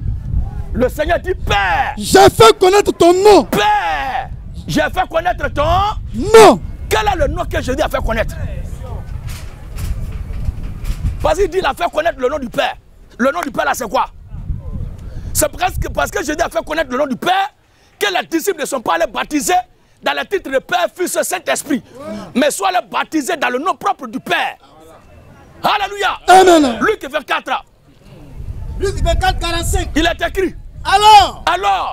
Le Seigneur dit Père. J'ai fait connaître ton nom. Père. J'ai fait connaître ton nom. Quel est le nom que Jésus a fait connaître? Parce qu'il dit il a fait connaître le nom du Père. Le nom du Père là c'est quoi? C'est presque parce que Jésus a fait connaître le nom du Père que les disciples ne sont pas allés baptiser dans le titre de Père, Fils et Saint-Esprit, mais soit allés baptiser dans le nom propre du Père. Alléluia. Amen. Luc 24. Luc 24, 45. Il est écrit. Alors,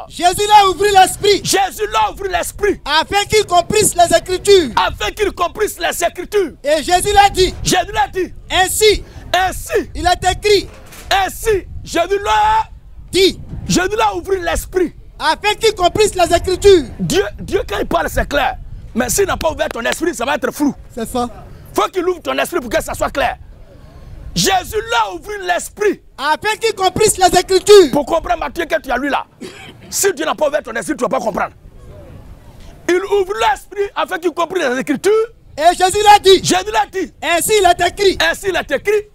Jésus leur ouvrit l'esprit. Jésus leur ouvrit l'esprit. Afin qu'ils comprissent les Écritures. Afin qu'ils comprissent les Écritures. Et Jésus leur dit. Jésus leur dit. Ainsi. Il est écrit. Ainsi, Jésus leur dit. Jésus leur ouvrit l'esprit. Afin qu'ils comprissent les Écritures. Dieu quand il parle c'est clair. Mais s'il n'a pas ouvert ton esprit, ça va être flou. C'est ça. Faut qu'il ouvre ton esprit pour que ça soit clair. Jésus l'a ouvert l'esprit. Afin qu'il comprisse les Écritures. Pour comprendre Matthieu que tu as lu là. Si Dieu n'a pas ouvert ton esprit, tu ne vas pas comprendre. Il ouvre l'esprit afin qu'il comprisse les Écritures. Et Jésus l'a dit. Ainsi il est écrit.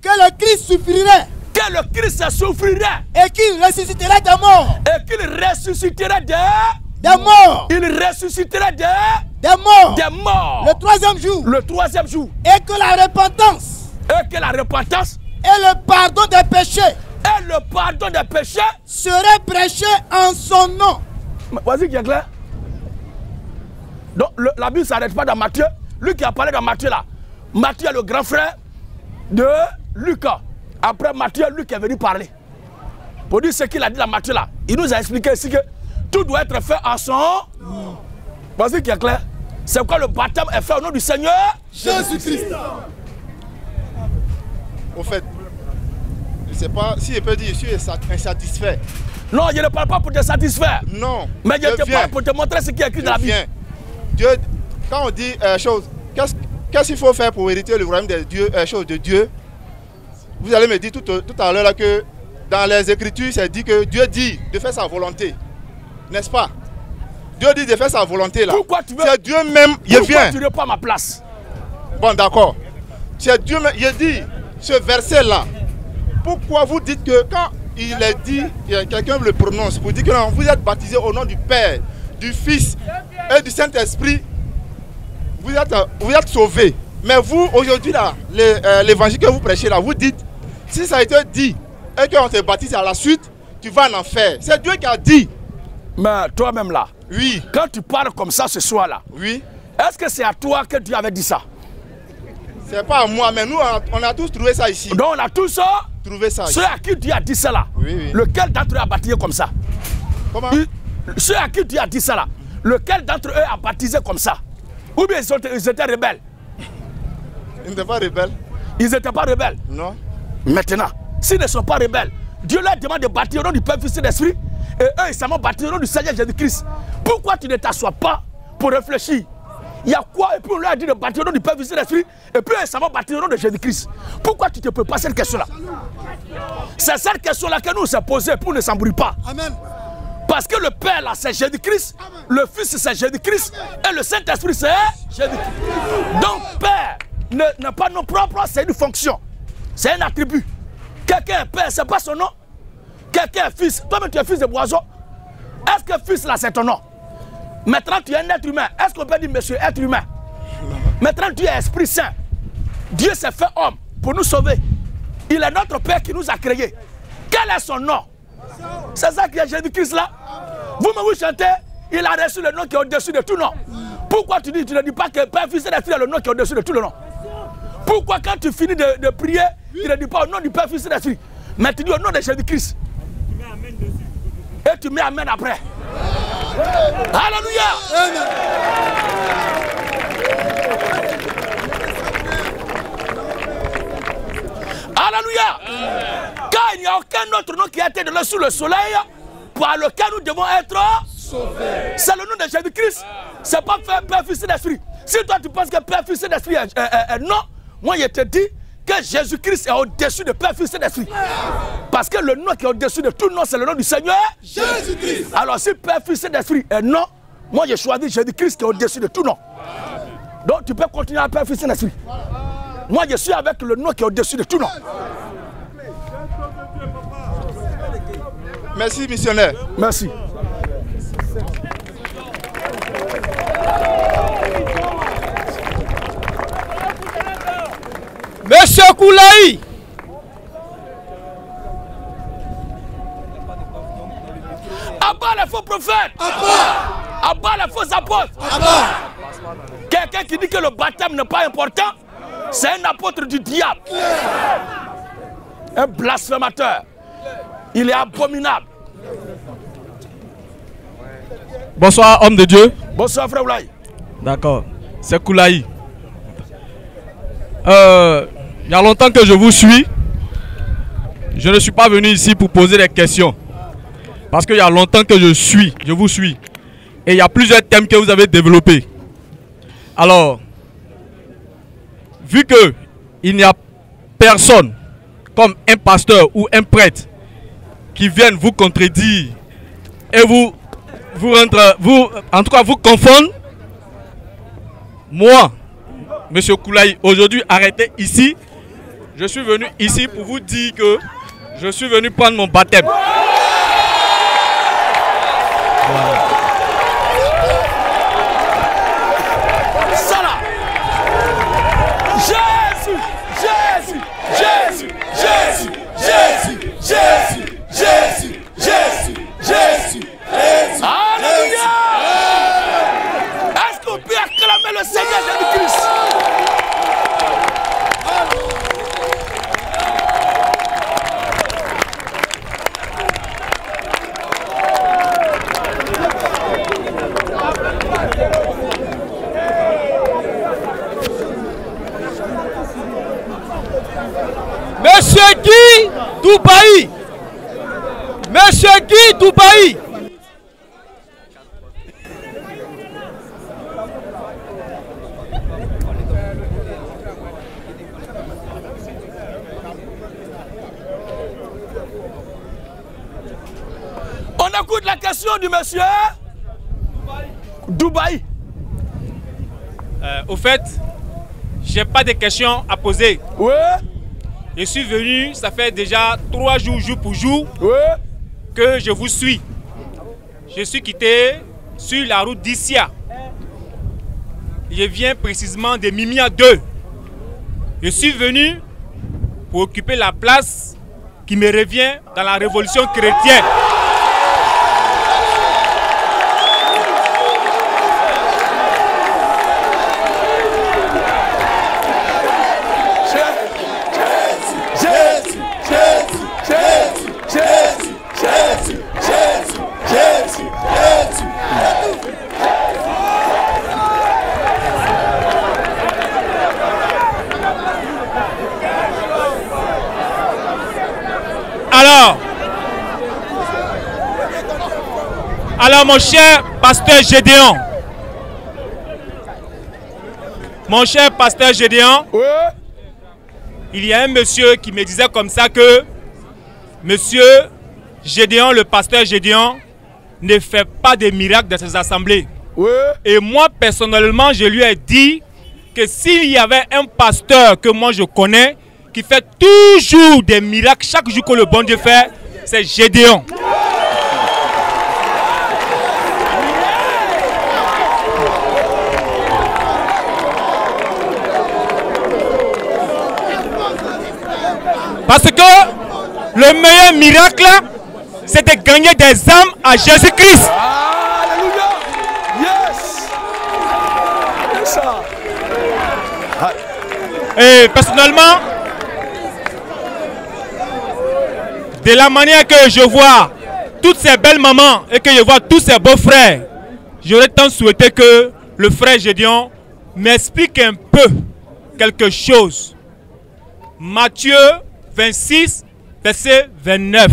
Que le Christ souffrirait. Que le Christ souffrirait. Et qu'il ressusciterait des morts. Des morts. Il ressusciterait des morts. Le troisième jour. Et que la repentance. Et le pardon des péchés. Serait prêché en son nom. Vas-y, qui est clair? Donc la Bible ne s'arrête pas dans Matthieu. Lui qui a parlé dans Matthieu là. Matthieu est le grand frère de Luc. Après Matthieu, Luc est venu parler. Pour dire ce qu'il a dit dans Matthieu là. Il nous a expliqué ici que tout doit être fait en son nom. Vas-y, qui est clair? C'est quoi le baptême est fait au nom du Seigneur Jésus-Christ. Au fait, je ne sais pas si je peux dire je suis insatisfait. Non, je ne parle pas pour te satisfaire. Non. Mais je te parle pour te montrer ce qui est écrit dans la Bible. Dieu, quand on dit chose, qu'est-ce qu'il faut faire pour hériter le royaume de Dieu, de Dieu? Vous allez me dire tout à l'heure que dans les Écritures, c'est dit que Dieu dit de faire sa volonté. N'est-ce pas? Dieu dit de faire sa volonté là. Pourquoi tu veux? C'est Dieu même, il vient. Pourquoi tu ne veux pas ma place? Bon, d'accord. C'est Dieu même, il dit ce verset là. Pourquoi vous dites que quand il est dit, quelqu'un le prononce, pour dire que non, vous êtes baptisé au nom du Père, du Fils et du Saint-Esprit, vous êtes sauvés. Mais vous, aujourd'hui là, l'évangile que vous prêchez là, vous dites, si ça a été dit et qu'on te baptise à la suite, tu vas en enfer. C'est Dieu qui a dit. Mais toi-même là, oui. Quand tu parles comme ça ce soir là, oui. Est-ce que c'est à toi que Dieu avait dit ça? C'est pas à moi, mais nous on a tous trouvé ça ici. Donc on a tous trouvé ça. Ceux à qui Dieu a dit ça là, oui. Lequel d'entre eux a baptisé comme ça? Comment? Ceux à qui Dieu a dit ça là, lequel d'entre eux a baptisé comme ça? Ou bien ils étaient rebelles? Ils n'étaient pas rebelles. Ils n'étaient pas rebelles? Non. Maintenant, s'ils ne sont pas rebelles, Dieu leur demande de baptiser au nom du Père, Fils et l'Esprit, et eux ils s'en baptisés au nom du Seigneur Jésus-Christ. Pourquoi tu ne t'assois pas pour réfléchir? Il y a quoi? Et puis on leur a dit de baptiser au nom du Père, Fils et l'Esprit, et puis ils s'en baptiser au nom de Jésus-Christ. Pourquoi tu ne te poses pas cette question-là? C'est cette question-là que nous s'est posée pour ne s'embrouiller pas. Amen. Parce que le Père là c'est Jésus-Christ, le Fils c'est Jésus-Christ, et le Saint-Esprit c'est Jésus-Christ. Donc Père n'est pas nom propre, c'est une fonction, c'est un attribut. Quelqu'un est Père, c'est pas son nom. Quelqu'un est Fils, toi-même tu es fils de Boiseau. Est-ce que Fils là c'est ton nom? Maintenant tu es un être humain, est-ce qu'on peut dire monsieur être humain? Maintenant tu es Esprit Saint. Dieu s'est fait homme pour nous sauver. Il est notre Père qui nous a créés. Quel est son nom? C'est ça qui est Jésus-Christ là. Vous-même vous chantez, il a reçu le nom qui est au-dessus de tout nom. Pourquoi tu ne dis pas que Père, Fils et Esprit est le nom qui est au-dessus de tout le nom? Pourquoi quand tu finis de prier, tu ne dis pas au nom du Père, Fils et Esprit, mais tu dis au nom de Jésus-Christ. Et tu mets Amen après. Alléluia. Alléluia. Car il n'y a aucun autre nom qui a été donné sous le soleil par lequel nous devons être sauvés. C'est le nom de Jésus-Christ. Ce n'est pas Père, Fils et Esprit. Si toi tu penses que Père, Fils et Esprit est non, moi je te dis que Jésus-Christ est au-dessus de Père, Fils et Esprit. Parce que le nom qui est au-dessus de tout nom, c'est le nom du Seigneur Jésus-Christ. Alors si Père, Fils et Esprit est non, moi j'ai choisi Jésus-Christ qui est au-dessus de tout nom. Donc tu peux continuer à Père, Fils et Esprit. Moi je suis avec le nom qui est au-dessus de tout nom. Merci missionnaire. Merci. Monsieur Koulaï. Abat les faux prophètes. Abat les faux apôtres. Quelqu'un qui dit que le baptême n'est pas important, c'est un apôtre du diable. Un blasphémateur. Il est abominable. Bonsoir, homme de Dieu. Bonsoir, frère Oulaï. D'accord. C'est Koulaï. Il y a longtemps que je vous suis. Je ne suis pas venu ici pour poser des questions. Parce qu'il y a longtemps que je vous suis. Et il y a plusieurs thèmes que vous avez développés. Alors, vu qu'il n'y a personne comme un pasteur ou un prêtre qui viennent vous contredire et en tout cas vous confondre, moi, Monsieur Koulaï, aujourd'hui arrêtez ici. Je suis venu ici pour vous dire que je suis venu prendre mon baptême. Voilà. Ça là. Jésus, Jésus, Jésus, Jésus, Jésus, Jésus, Jésus, Jésus, Jésus, Jésus. Alléluia. Est-ce qu'on peut acclamer le Seigneur Jésus-Christ? Monsieur Guy Dubaï. Monsieur Guy Dubaï. On écoute la question du monsieur Dubaï. Au fait, j'ai pas de questions à poser. Oui. Je suis venu, ça fait déjà 3 jours, jour pour jour, que je vous suis. Je suis quitté sur la route d'Issia. Je viens précisément de Mimia 2. Je suis venu pour occuper la place qui me revient dans la révolution chrétienne. Alors mon cher pasteur Gédéon, il y a un monsieur qui me disait comme ça que monsieur Gédéon, le pasteur Gédéon, ne fait pas de miracles dans ses assemblées. Et moi personnellement, je lui ai dit que s'il y avait un pasteur que moi je connais qui fait toujours des miracles chaque jour que le bon Dieu fait, c'est Gédéon. Parce que le meilleur miracle, c'est de gagner des âmes à Jésus-Christ. Alléluia. Yes. C'est ça. Et personnellement, de la manière que je vois toutes ces belles mamans et que je vois tous ces beaux frères, j'aurais tant souhaité que le frère Gédéon m'explique un peu quelque chose. Matthieu 26, verset 29.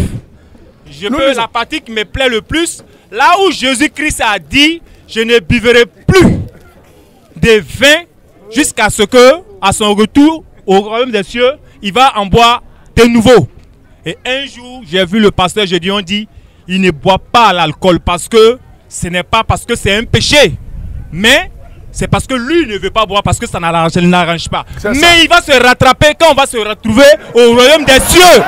Je peux la partie qui me plaît le plus, là où Jésus-Christ a dit, je ne buvrai plus de vin jusqu'à ce que, à son retour au royaume des cieux, il va en boire de nouveau. Et un jour, j'ai vu le pasteur Gédéon dire, il ne boit pas l'alcool parce que ce n'est pas parce que c'est un péché, mais c'est parce que lui ne veut pas boire parce que ça n'arrange pas. Mais il va se rattraper quand on va se retrouver au royaume des cieux.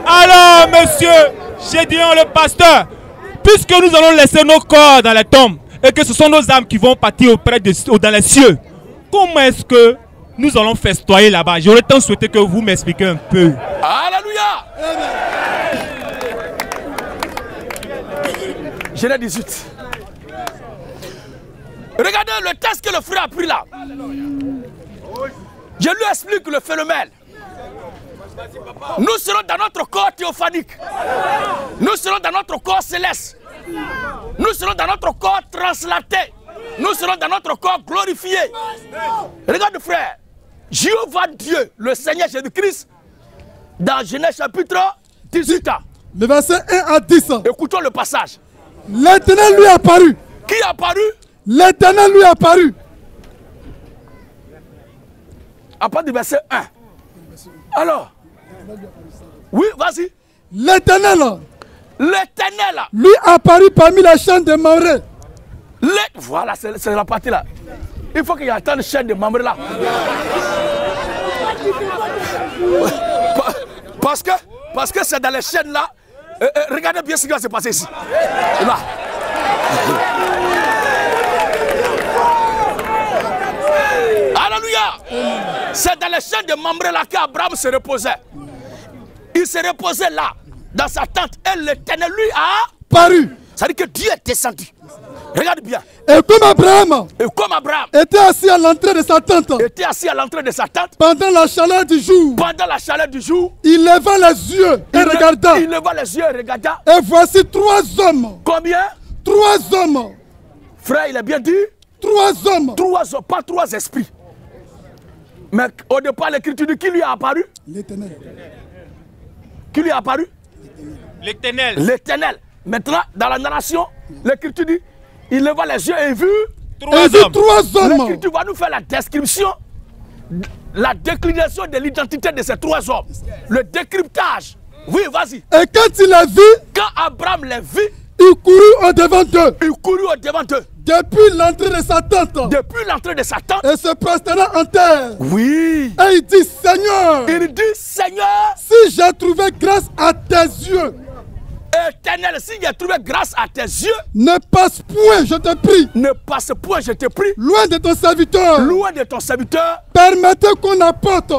Alors, monsieur Gédéon le pasteur, puisque nous allons laisser nos corps dans les tombes et que ce sont nos âmes qui vont partir dans les cieux, comment est-ce que nous allons festoyer là-bas? J'aurais tant souhaité que vous m'expliquiez un peu. Alléluia. Genèse 18. Regardez le texte que le frère a pris là. Je lui explique le phénomène. Nous serons dans notre corps théophanique. Nous serons dans notre corps céleste. Nous serons dans notre corps translaté. Nous serons dans notre corps glorifié. Regarde frère. Jéhovah Dieu, le Seigneur Jésus-Christ, dans Genèse chapitre 18. Le verset 1 à 10. Écoutons le passage. L'Éternel lui est apparu. Qui est apparu? L'Éternel lui est apparu. À partir du verset 1. Alors, oui, vas-y. L'Éternel lui est apparu parmi les chaînes de Mamré. Voilà, c'est la partie là. Il faut qu'il y ait tant de chaînes de Mamré là. Parce que c'est dans les chaînes là. Regardez bien ce qui va se passer ici. Là. Alléluia. C'est dans les chaînes de Mamré là qu'Abraham se reposait. Il se reposait là, dans sa tente. Et l'Éternel lui a paru. Ça veut dire que Dieu est descendu. Regarde bien. Et comme Abraham était assis à l'entrée de sa tente. Pendant la chaleur du jour. Il leva les yeux et regarda. Et voici 3 hommes. Combien? 3 hommes. Frère, il a bien dit 3 hommes. 3 hommes, pas 3 esprits. Mais au départ, l'écriture dit qui lui a apparu? L'Éternel. Qui lui a apparu? L'Éternel. L'Éternel. Maintenant, dans la narration, l'écriture dit il leva les yeux et vit 3 hommes. L'écriture va nous faire la description, la déclinaison de l'identité de ces 3 hommes. Le décryptage. Oui, vas-y. Et quand il a vu, quand Abraham les vit, il courut au devant d'eux. Depuis l'entrée de sa tente. Et se prosterna en terre. Oui. Et il dit Seigneur. Si j'ai trouvé grâce à tes yeux. Éternel, si j'ai trouvé grâce à tes yeux, ne passe point, je te prie. Ne passe point, je te prie. Loin de ton serviteur. Loin de ton serviteur. Permettez qu'on apporte.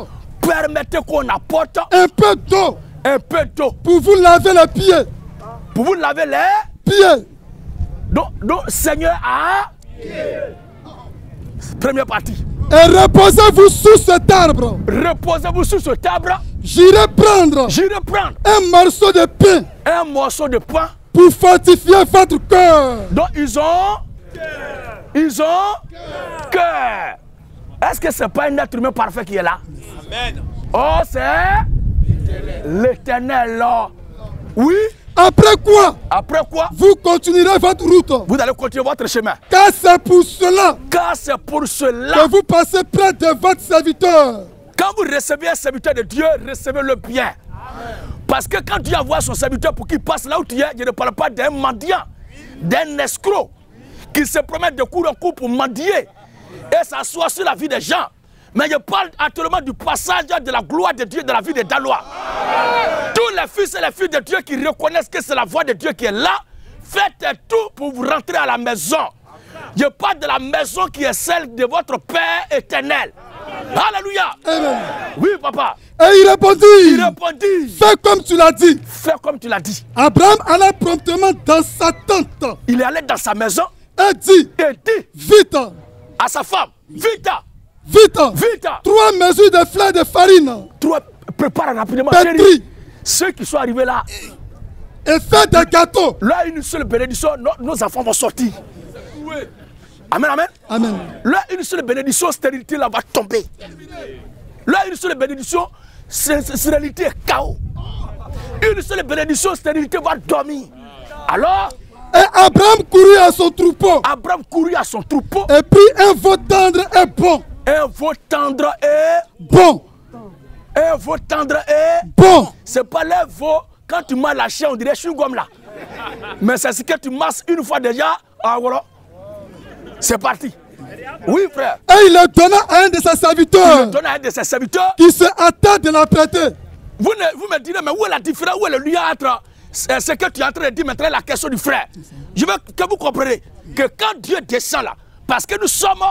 Un peu d'eau. Pour vous laver les pieds. Pour vous laver les pieds. Donc Seigneur a. Première partie. Et reposez-vous sous cet arbre. J'irai prendre un morceau de pain. Pour fortifier votre cœur. Donc ils ont cœur. Est-ce que ce n'est pas un être humain parfait qui est là? Amen. Oh, c'est l'Éternel. Oui. Après quoi? Vous continuerez votre route. Vous allez continuer votre chemin. Car c'est pour cela. Que vous passez près de votre serviteur. Quand vous recevez un serviteur de Dieu, recevez-le bien. Parce que quand Dieu envoie son serviteur pour qu'il passe là où tu es, je ne parle pas d'un mendiant, d'un escroc qui se promène de cours en cours pour mendier et s'asseoir sur la vie des gens. Mais je parle actuellement du passage de la gloire de Dieu dans la vie des Dalois. Tous les fils et les filles de Dieu qui reconnaissent que c'est la voix de Dieu qui est là, faites tout pour vous rentrer à la maison. Je parle de la maison qui est celle de votre Père éternel. Alléluia. Amen. Oui, papa. Et il répondit. Il répondit. Fais comme tu l'as dit. Fais comme tu l'as dit. Abraham alla promptement dans sa tente. Il est allé dans sa maison. Et dit. Vite. À sa femme. Vite. Vite. Vite. 3 mesures de fleurs de farine. 3. Prépare rapidement. Pétri. Ceux qui sont arrivés là. Et fais des gâteaux. Là, une seule bénédiction, nos enfants vont sortir. Oui. Amen, amen. Amen. Là, une seule bénédiction, stérilité là va tomber. Là, une seule bénédiction, stérilité est chaos. Une seule bénédiction, stérilité va dormir. Alors, et Abraham courut à son troupeau. Abraham courut à son troupeau. Et prit un veau tendre et bon. Un veau tendre et bon. Un veau tendre et bon. C'est pas le veau, quand tu manges la chair, on dirait chewing-gum là. Mais c'est ce que tu manges une fois déjà. Ah voilà. C'est parti. Oui, frère. Et il le donna à un de ses serviteurs. Il le donna à un de ses serviteurs. Qui se hâta de la prêter. Vous me direz, mais où est la différence, où est le lien entre ce que tu es en train de dire maintenant, la question du frère. Je veux que vous compreniez que quand Dieu descend là, parce que nous sommes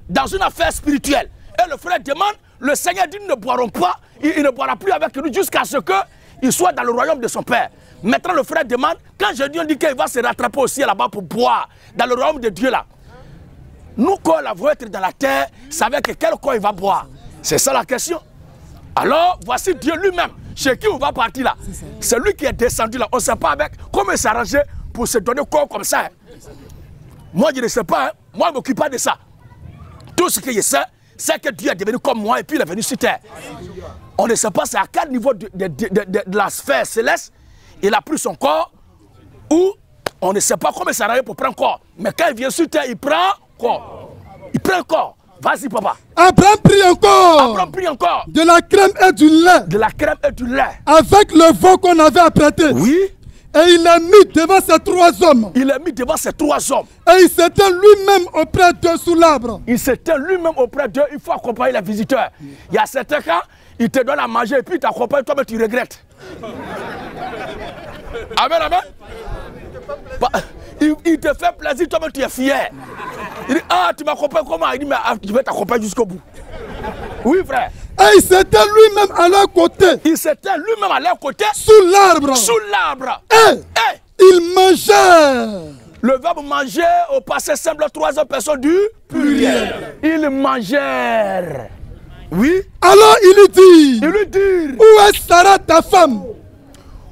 dans une affaire spirituelle, et le frère demande, le Seigneur dit, nous ne boirons pas, il ne boira plus avec nous jusqu'à ce qu'il soit dans le royaume de son Père. Maintenant, le frère demande, quand je dis, on dit qu'il va se rattraper aussi là-bas pour boire, dans le royaume de Dieu là. Nous, quand la voix être dans la terre, savait que quel corps il va boire. C'est ça la question. Alors, voici Dieu lui-même. Chez qui on va partir là? C'est lui qui est descendu là. On ne sait pas avec comment il s'est arrangé pour se donner corps comme ça. Moi, je ne sais pas. Hein. Moi, je ne m'occupe pas de ça. Tout ce que je sais, c'est que Dieu est devenu comme moi et puis il est venu sur terre. On ne sait pas c'est à quel niveau de la sphère céleste il a pris son corps ou on ne sait pas comment il s'est arrangé pour prendre corps. Mais quand il vient sur terre, il prend corps. Il prend corps. Vas-y, papa. Abraham prit encore. Abraham prit encore. De la crème et du lait. De la crème et du lait. Avec le veau qu'on avait apprêté. Oui. Et il l'a mis devant ces 3 hommes. Il l'a mis devant ces 3 hommes. Et il s'était lui-même auprès d'eux sous l'arbre. Il s'était lui-même auprès d'eux. Il faut accompagner les visiteurs. Il y a certains cas, il te donne à manger et puis il t'accompagne, toi, mais tu regrettes. Amen, amen. Il te fait plaisir, toi, mais tu es fier. Il dit, ah, tu m'accompagnes comment? Il dit, mais je vais t'accompagner jusqu'au bout. Oui, frère. Et il s'était lui-même à leur côté. Il s'était lui-même à leur côté. Sous l'arbre. Sous l'arbre. Et il mangeait. Le verbe manger au passé semble 3 personnes du pluriel. Ils mangèrent. Oui. Alors il lui dit. Il lui dit. Où est Sarah ta femme?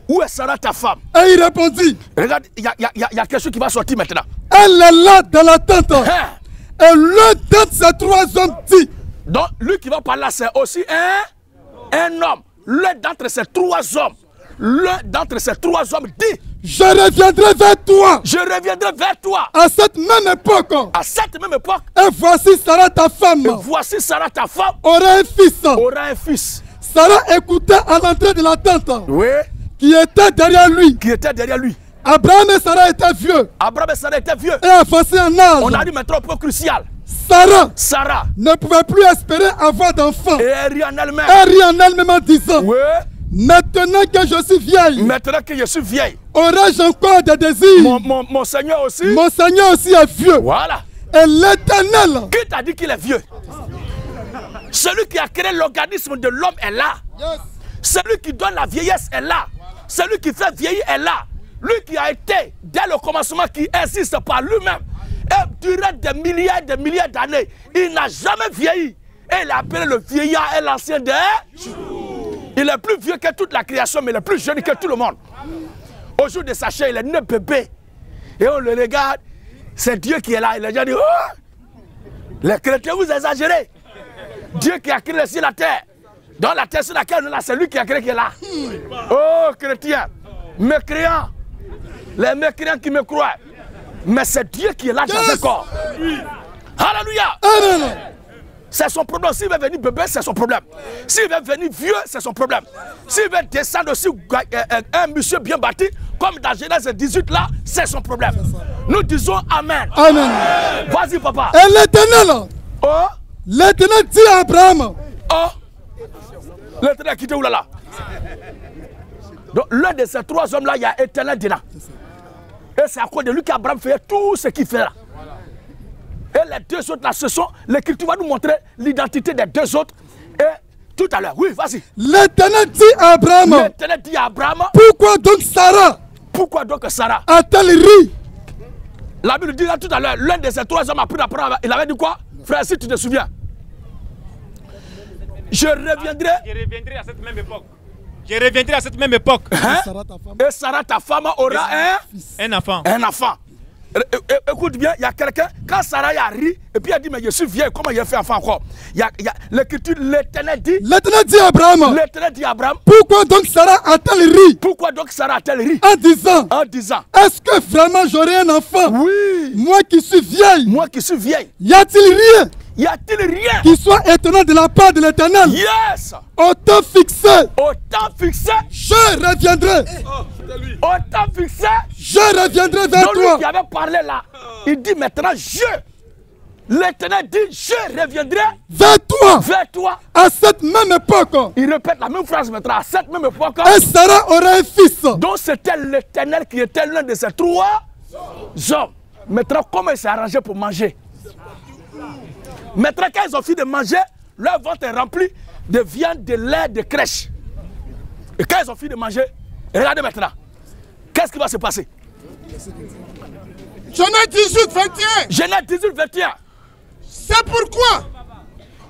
Où est Sarah ta femme? Et il répondit. Regarde, il y a quelque chose qui va sortir maintenant. Elle est là dans la tente. Et l'un d'entre ces 3 hommes dit. Donc, lui qui va parler là, c'est aussi un homme. L'un d'entre ces 3 hommes. L'un d'entre ces 3 hommes dit. Je reviendrai vers toi. Je reviendrai vers toi. À cette même époque. À cette même époque. Et voici Sarah ta femme. Et voici Sarah ta femme. Aura un fils. Aura un fils. Sarah écoutait à l'entrée de la tente. Oui. Qui était derrière lui. Qui était derrière lui. Abraham et Sarah étaient vieux. Abraham et Sarah étaient vieux. Et avancés en âge. On a dit maintenant un peu crucial. Sarah ne pouvait plus espérer avoir d'enfant. Et elle rit en elle-même. Elle rit en elle-même en disant. Oui. Maintenant que je suis vieille. Maintenant que je suis vieille. Aurais-je encore des désirs? Mon Seigneur aussi. Mon Seigneur aussi est vieux. Voilà. Et l'Éternel. Qui t'a dit qu'il est vieux? Celui qui a créé l'organisme de l'homme est là. Yes. Celui qui donne la vieillesse est là. Celui qui fait vieillir est là. Lui qui a été, dès le commencement, qui existe par lui-même. Et durant des milliers d'années, il n'a jamais vieilli. Et il est appelé le vieillard et l'ancien des jours. Il est plus vieux que toute la création, mais il est plus jeune que tout le monde. Au jour de sa chair, il est né bébé. Et on le regarde, c'est Dieu qui est là. Il a déjà dit, oh, les chrétiens, vous exagérez. Dieu qui a créé le ciel et la terre. Dans la terre sur laquelle on est là, c'est lui qui a créé qui est là. Oh, chrétiens, mécréants, les mécréants qui me croient. Mais c'est Dieu qui est là dans ce corps. Alléluia. Amen. C'est son problème. S'il veut venir bébé, c'est son problème. S'il veut venir vieux, c'est son problème. S'il veut descendre aussi un monsieur bien bâti, comme dans Genèse 18 là, c'est son problème. Nous disons Amen. Amen. Vas-y, papa. Et l'Éternel. Oh. L'Éternel dit à Abraham. Oh. L'Éternel a quitté où là? Donc l'un de ces 3 hommes là, il y a Éternel dedans. Et c'est à cause de lui qu'Abraham fait tout ce qu'il fait là. les deux autres là, ce sont, l'Écriture va nous montrer l'identité des deux autres. Et tout à l'heure, oui, vas-y. L'Éternel dit à Abraham. L'Éternel dit à Abraham. Pourquoi donc Sarah? Pourquoi donc Sarah a-t-elle ri? La Bible dit là tout à l'heure, l'un de ces trois hommes a pris la parole. Il avait dit quoi? Frère, si tu te souviens. Je reviendrai à cette même époque. Je reviendrai à cette même époque. Hein? Et Sarah, ta femme, aura un enfant. Un enfant. Écoute bien, il y a quelqu'un, quand Sarah a ri, et puis elle dit, mais je suis vieille, comment il a fait enfant encore? L'Écriture, l'Éternel dit. L'Éternel dit à Abraham. L'Éternel dit à Abraham. Pourquoi donc Sarah a-t-elle ri? Pourquoi donc Sarah a-t-elle ri? En disant. Est-ce que vraiment j'aurai un enfant? Oui. Moi qui suis vieille. Moi qui suis vieille. Y a-t-il rien? Y a-t-il rien qui soit étonnant de la part de l'Éternel? Yes. Au temps fixé. Au temps fixé. Je reviendrai. Au temps fixé. Je reviendrai vers toi. Lui qui avait parlé là, il dit maintenant l'Éternel dit je reviendrai vers toi. Vers toi. À cette même époque. Il répète la même phrase maintenant. À cette même époque. Et Sarah aura un fils. Donc c'était l'Éternel qui était l'un de ces trois hommes. Maintenant comment il s'est arrangé pour manger? Maintenant, quand ils ont fini de manger, leur ventre est rempli de viande, de lait, de crèche. Et quand ils ont fini de manger, regardez maintenant. Qu'est-ce qui va se passer? Genèse 18, 21. Genèse 18, 21. C'est pourquoi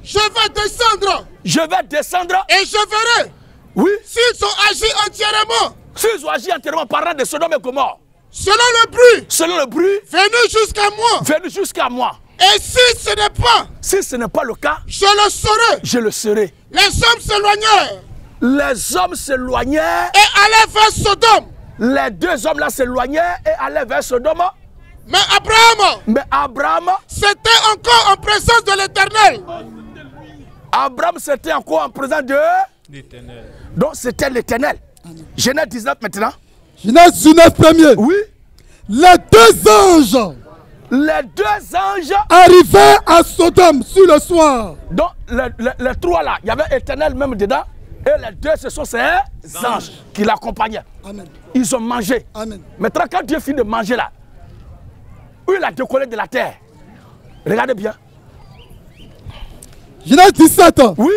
je vais descendre. Je vais descendre. Et je verrai. Oui. S'ils ont agi entièrement. S'ils ont agi entièrement parlant de Sodome et Gomorrhe. Selon le bruit. Selon le bruit. Venu jusqu'à moi. Venu jusqu'à moi. Et si ce n'est pas. Si ce n'est pas le cas. Je le saurai. Je le saurai. Les hommes s'éloignèrent. Les hommes s'éloignèrent. Et allaient vers Sodome. Les deux hommes là s'éloignèrent et allaient vers Sodome. Mais Abraham. C'était encore en présence de l'Éternel. Abraham c'était encore en présence de l'Éternel. Donc c'était l'Éternel. Genèse 19 maintenant. Genèse 19 premier. Oui. Les deux anges. Les deux anges arrivaient à Sodome sur le soir. Donc les trois là, il y avait Éternel même dedans. Et les deux, ce sont ces anges qui l'accompagnaient. Ils ont mangé. Amen. Maintenant, quand Dieu finit de manger là, où il a décollé de la terre. Regardez bien. Genèse 17. Oui.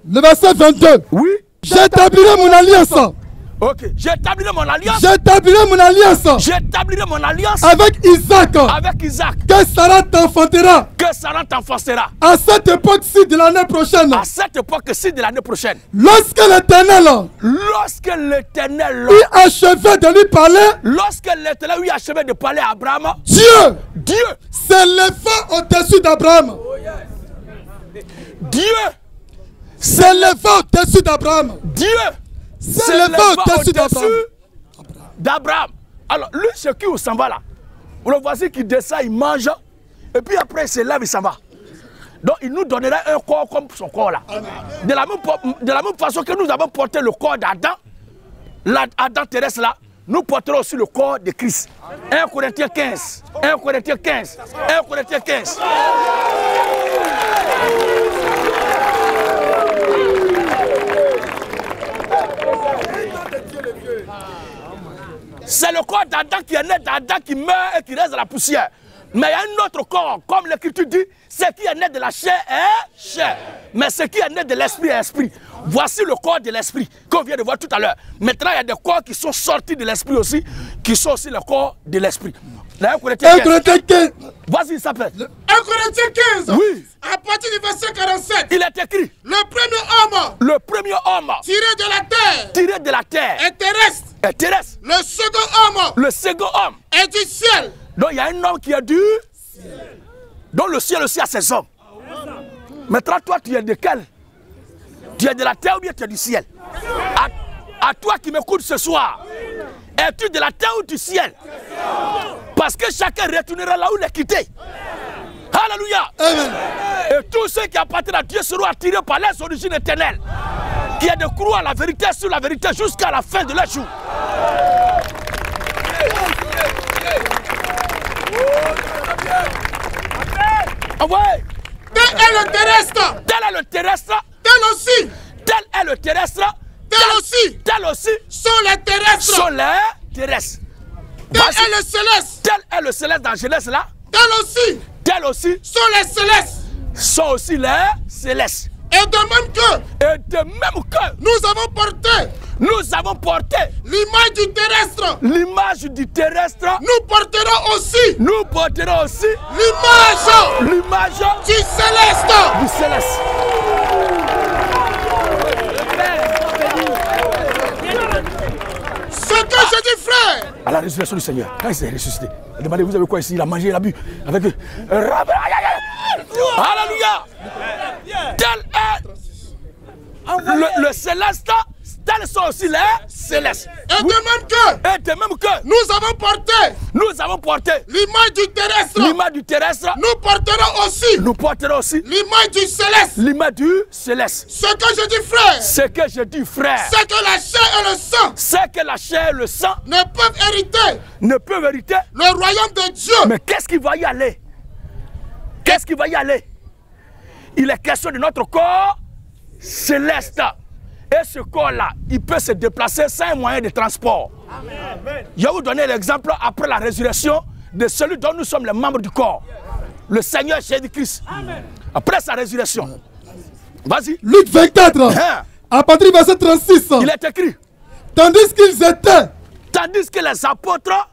Le verset 22. Oui. J'établirai mon alliance. Ok. J'établirai mon alliance. J'établirai mon alliance. J'établirai mon alliance. Avec Isaac. Avec Isaac. Que Sarah t'enfantera. Que Sarah t'enfantera. À cette époque-ci de l'année prochaine. À cette époque-ci de l'année prochaine. Lorsque l'Éternel. Lorsque l'Éternel. lui achevait de lui parler. Lorsque l'Éternel lui achevait de parler à Abraham. Dieu s'éleva au-dessus d'Abraham. Dieu s'éleva au-dessus d'Abraham. Dieu s'éleva au-dessus d'Abraham. Alors, lui, c'est qui s'en va là? Le voici qui descend, il mange, et puis après il se lève, il s'en va. Donc, il nous donnerait un corps comme son corps là. De la même façon que nous avons porté le corps d'Adam, l'Adam terrestre là, nous porterons aussi le corps de Christ. 1 Corinthiens 15. 1 Corinthiens 15. 1 Corinthiens 15. C'est le corps d'Adam qui est né d'Adam qui meurt et qui reste dans la poussière. Mais il y a un autre corps, comme l'Écriture dit, ce qui est né de la chair est chair. Mais ce qui est né de l'esprit est esprit. Voici le corps de l'esprit qu'on vient de voir tout à l'heure. Maintenant, il y a des corps qui sont sortis de l'esprit aussi, qui sont aussi le corps de l'esprit. 1 Corinthiens 15. Voici, il s'appelle. 1 Corinthiens 15. Oui. À partir du verset 47. Il est écrit. Le premier homme. Le premier homme. Tiré de la terre. Tiré de la terre. Est terrestre. Est terrestre. Le second homme. Le second homme. Est du ciel. Donc il y a un homme qui est du ciel. Donc le ciel aussi a ses hommes. Maintenant, toi, tu es de quel? Tu es de la terre ou bien tu es du ciel? À toi qui m'écoutes ce soir, es-tu de la terre ou du ciel? Parce que chacun retournera là où il est quitté. Alléluia. Amen. Et tous ceux qui appartiennent à Dieu seront attirés par les origines éternelles, qui est de croire la vérité sur la vérité jusqu'à la fin de leur jour. Ouais. Tel est le terrestre. Tel est le terrestre. Tel aussi. Tel est le terrestre. Tel aussi. Tel aussi. Sont les terrestres. Sont les terrestres. Tel est le céleste. Tel est le céleste dans Genèse là. tels aussi sont les célestes. Sont aussi les célestes. Et de même que nous avons porté l'image du terrestre. Nous porterons aussi l'image du céleste. Ce que je dis, frère, à la résurrection du Seigneur, quand il s'est ressuscité, demandez, vous avez quoi ici? Il a mangé, il a bu avec eux. Alléluia. Tel est le céleste, tels sont aussi les célestes. Et de même que nous avons porté l'image du terrestre. Nous porterons aussi l'image du céleste. Ce que je dis, frère, c'est que la chair et le sang ne peuvent hériter le royaume de Dieu. Mais qu'est-ce qui va y aller? Il est question de notre corps céleste. Et ce corps-là, il peut se déplacer sans un moyen de transport. Amen. Je vais vous donner l'exemple après la résurrection de celui dont nous sommes les membres du corps. Le Seigneur Jésus-Christ. Après sa résurrection. Vas-y. Luc 24. À partir du verset 36. Il est écrit. Tandis que les apôtres.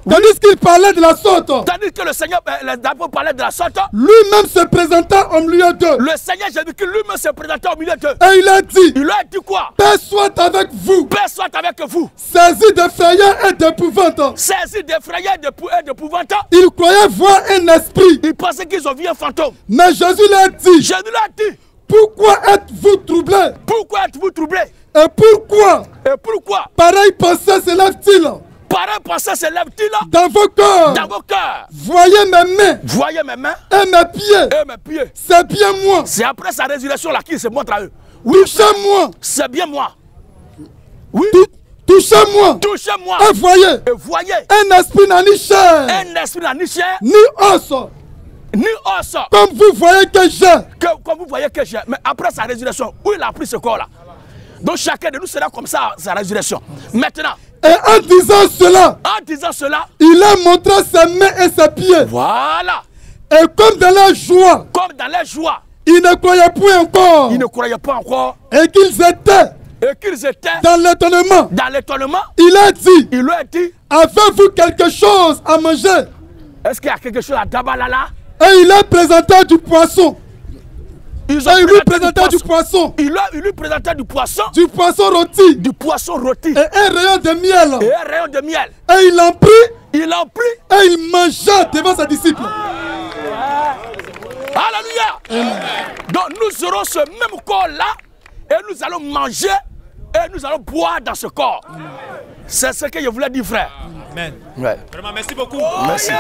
Tandis qu'il parlait de la sorte. Tandis que le Seigneur, les apôtres parlaient de la sorte. Lui-même se présenta au milieu d'eux. Le Seigneur Jésus-Christ lui-même se présentait au milieu d'eux. Et il a dit. Il a dit quoi? Paix soit avec vous. Paix soit avec vous. Saisi d'effrayant et d'épouvante. Saisi d'effrayant et d'épouvante. Il croyait voir un esprit. Il pensait qu'ils ont vu un fantôme. Mais Jésus l'a dit. Jésus l'a dit. Pourquoi êtes-vous troublés? Pourquoi êtes-vous troublés? Et pourquoi? Pareille pensée s'élève-t-il? Pareille pensée s'élève-t-il dans vos cœurs? Voyez mes mains et mes pieds. C'est bien moi. C'est après sa résurrection là qu'il se montre à eux. Oui. Touchez-moi. C'est bien moi. Oui. Touchez-moi. Et voyez. Un esprit n'a ni chair. Ni os. Comme vous voyez que j'ai. Mais après sa résurrection, où il a pris ce corps-là? Donc chacun de nous sera comme ça à sa résurrection. Maintenant. Et en disant cela, il a montré ses mains et ses pieds. Voilà. Et comme dans la joie, ils ne croyaient pas encore. Et qu'ils étaient dans l'étonnement. Il a dit, avez-vous quelque chose à manger? Est-ce qu'il y a quelque chose à Dabalala? Et il a présenté du poisson. Il lui présentait du poisson. Du poisson rôti. Et un rayon de miel. Et il en prit. Et il mangea devant ses disciples. Alléluia. Donc nous aurons ce même corps-là. Et nous allons manger. Et nous allons boire dans ce corps. C'est ce que je voulais dire, frère. Amen. Ouais. Vraiment, merci beaucoup. Merci.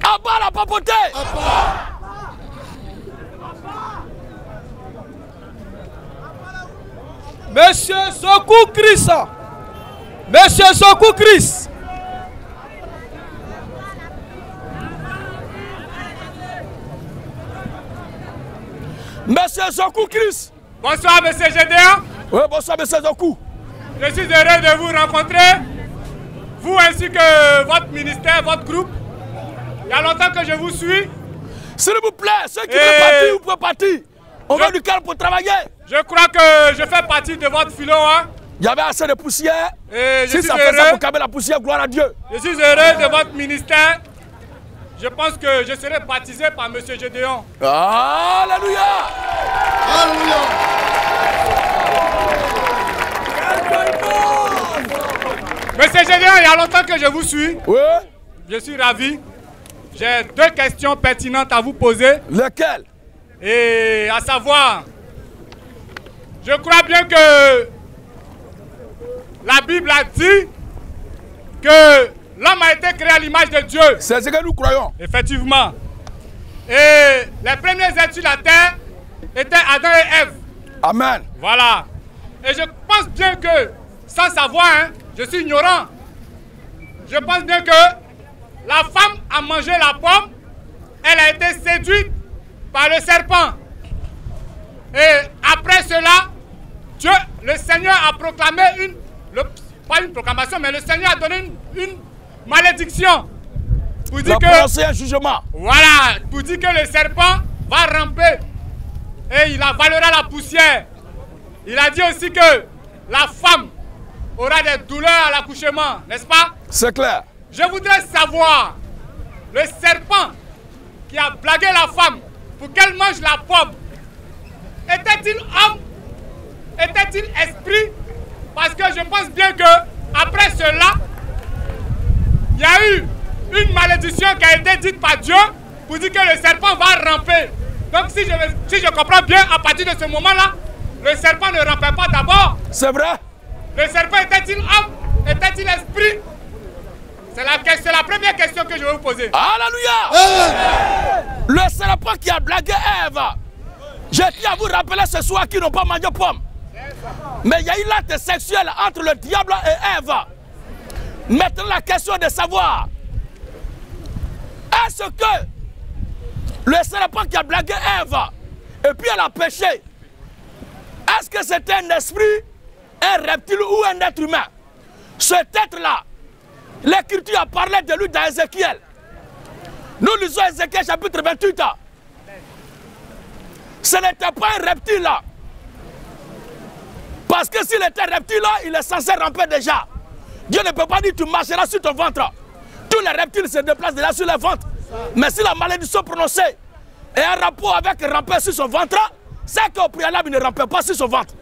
Abba la papauté. Monsieur Sokou Christ. Monsieur Sokou Christ. Monsieur Sokou Christ. Bonsoir, monsieur Gédéon. Oui, bonsoir, monsieur Sokou. Je suis heureux de vous rencontrer. Vous ainsi que votre ministère, votre groupe. Il y a longtemps que je vous suis. S'il vous plaît, ceux qui veulent partir, vous pouvez partir. On va du calme pour travailler. Je crois que je fais partie de votre philo. Hein? Il y avait assez de poussière. Et si ça fait ça pour calmer la poussière, gloire à Dieu. Je suis heureux de votre ministère. Je pense que je serai baptisé par M. Gédéon. Alléluia. Alléluia. Monsieur Gédéon, il y a longtemps que je vous suis. Oui. Je suis ravi. J'ai deux questions pertinentes à vous poser. Lesquelles? Et à savoir, je crois bien que la Bible a dit que l'homme a été créé à l'image de Dieu. C'est ce que nous croyons. Effectivement. Et les premiers êtres sur la terre étaient Adam et Ève. Amen. Voilà. Et je pense bien que, sans savoir, hein, je suis ignorant. Je pense bien que la femme a mangé la pomme. Elle a été séduite par le serpent. Et après cela, Dieu, le Seigneur Seigneur a proclamé pas une proclamation, mais le Seigneur a donné une malédiction. Pour dire que, un jugement. Voilà, pour dire que le serpent va ramper et il avalera la poussière. Il a dit aussi que la femme aura des douleurs à l'accouchement, n'est-ce pas? C'est clair. Je voudrais savoir, le serpent qui a blagué la femme pour qu'elle mange la pomme, était-il homme? Était-il esprit? Parce que je pense bien que après cela, il y a eu une malédiction qui a été dite par Dieu pour dire que le serpent va ramper. Donc si je comprends bien, à partir de ce moment-là, le serpent ne rampait pas d'abord. C'est vrai. Le serpent était-il homme? Était-il esprit? C'est la première question que je vais vous poser. Alléluia. Le serpent qui a blagué Ève. Je tiens à vous rappeler ce soir qu'ils n'ont pas mangé pomme. Mais il y a eu l'acte sexuel entre le diable et Ève. Maintenant la question est de savoir, est-ce que le serpent qui a blagué Ève et puis elle a péché, est-ce que c'était un esprit, un reptile ou un être humain? Cet être-là, l'Écriture a parlé de lui dans Ézéchiel. Nous lisons Ézéchiel chapitre 28. Ce n'était pas un reptile là. Parce que s'il était un reptile là, il est censé ramper déjà. Dieu ne peut pas dire tu marcheras sur ton ventre. Tous les reptiles se déplacent déjà sur le ventre. Mais si la malédiction prononcée est un rapport avec ramper sur son ventre, c'est qu'au préalable il ne rampait pas sur son ventre.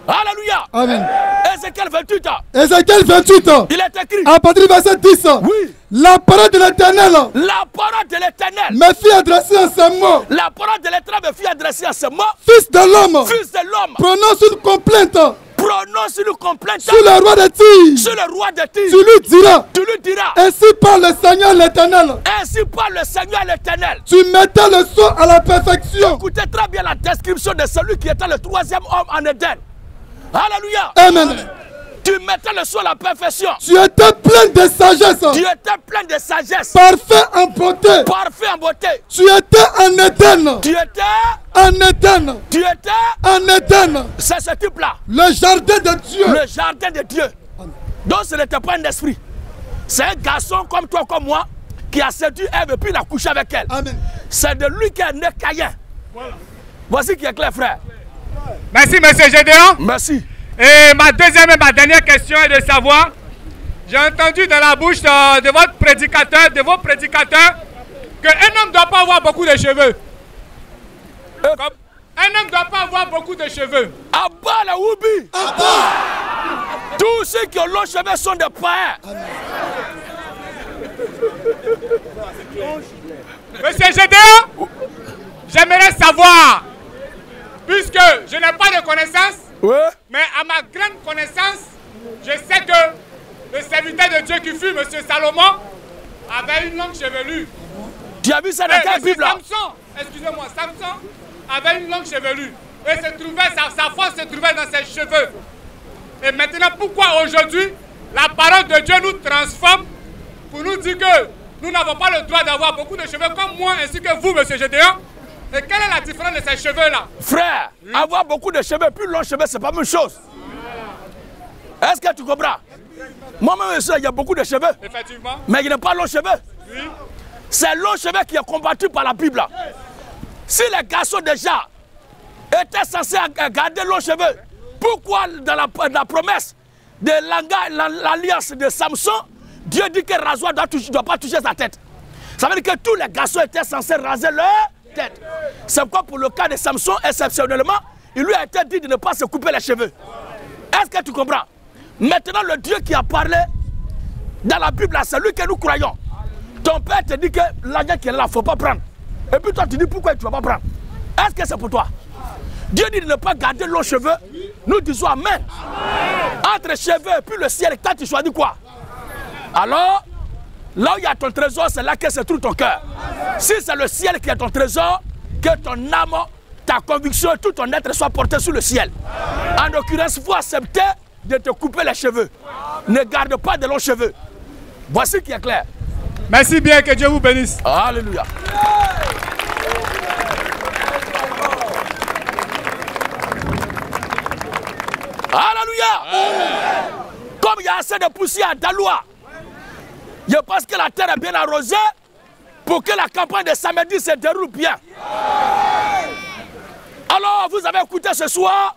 Alléluia. Amen. Ézéchiel 28. Ézéchiel 28. Il est écrit. À partir du verset 10. Oui. La parole de l'Éternel. La parole de l'Éternel. Me fit adresser en ce mot. La parole de l'Éternel me fit adresser en ce mot. Fils de l'homme. Fils de l'homme. Prononce une complainte. Prononce une complainte. Sur le roi de Tyr. Sur le roi de Tyr. Tu lui diras. Tu lui diras. Ainsi parle le Seigneur l'Éternel. Ainsi parle le Seigneur l'Éternel. Tu mettais le sceau à la perfection. Écoutez très bien la description de celui qui était le troisième homme en Éden. Alléluia. Amen. Tu mettais le sceau à la perfection. Tu étais plein de sagesse. Tu étais plein de sagesse. Parfait en beauté. Parfait en beauté. Tu étais en Éden. Tu étais en Éden. Tu étais en Éden. C'est ce type-là. Le jardin de Dieu. Le jardin de Dieu. Donc ce n'était pas un esprit. C'est un garçon comme toi, comme moi, qui a séduit Ève et puis il a couché avec elle. C'est de lui qui est né Caïn. Voilà. Voici qui est clair, frère. Merci, monsieur Gédéon. Merci. Et ma deuxième et ma dernière question est de savoir, j'ai entendu dans la bouche de votre prédicateur, de vos prédicateurs, qu'un homme ne doit pas avoir beaucoup de cheveux. Un homme ne doit pas avoir beaucoup de cheveux. Abba la Oubi. Tous ceux qui ont longs cheveux sont des païens. Monsieur Gédéon, j'aimerais savoir, puisque je n'ai pas de connaissance, mais à ma grande connaissance, je sais que le serviteur de Dieu qui fut Monsieur Salomon avait une longue chevelure. Tu as vu ça dans quelle Bible? Samson, excusez-moi, Samson avait une longue chevelure. Et sa force se trouvait dans ses cheveux. Et maintenant, pourquoi aujourd'hui la parole de Dieu nous transforme pour nous dire que nous n'avons pas le droit d'avoir beaucoup de cheveux comme moi ainsi que vous, monsieur Gédéon? Et quelle est la différence de ces cheveux-là? Frère, avoir beaucoup de cheveux, plus longs cheveux, c'est pas la même chose. Est-ce que tu comprends? Moi-même, il y a beaucoup de cheveux. Effectivement. Mais il n'y a pas longs cheveux. Oui. C'est long cheveux qui est combattu par la Bible. Si les garçons déjà étaient censés garder longs cheveux, pourquoi dans la promesse de l'alliance de Samson, Dieu dit que rasoir ne doit pas toucher sa tête? Ça veut dire que tous les garçons étaient censés raser leur tête. C'est quoi pour le cas de Samson, exceptionnellement, il lui a été dit de ne pas se couper les cheveux. Est-ce que tu comprends? Maintenant, le Dieu qui a parlé dans la Bible, c'est lui que nous croyons. Ton père te dit que l'argent qui est là, il ne faut pas prendre. Et puis toi, tu dis pourquoi tu ne vas pas prendre. Est-ce que c'est pour toi? Dieu dit de ne pas garder longs cheveux. Nous disons Amen. Entre cheveux et puis le ciel, quand tu choisis quoi? Alors, là où il y a ton trésor, c'est là que se trouve ton cœur. Si c'est le ciel qui est ton trésor, que ton âme, ta conviction et tout ton être soit porté sur le ciel. En l'occurrence, il faut accepter de te couper les cheveux. Ne garde pas de longs cheveux. Voici qui est clair. Merci bien, que Dieu vous bénisse. Alléluia. Alléluia. Comme il y a assez de poussière à Daloa, je pense que la terre est bien arrosée pour que la campagne de samedi se déroule bien. Alors, vous avez écouté ce soir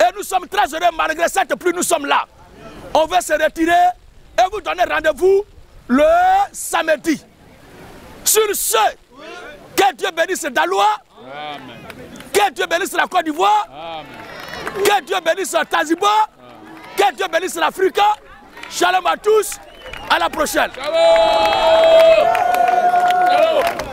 et nous sommes très heureux, malgré cette pluie, nous sommes là. On va se retirer et vous donner rendez-vous le samedi. Sur ce, que Dieu bénisse Daloa, que Dieu bénisse la Côte d'Ivoire, que Dieu bénisse Taziba, que Dieu bénisse l'Afrique. Shalom à tous, à la prochaine. Shalom. Shalom.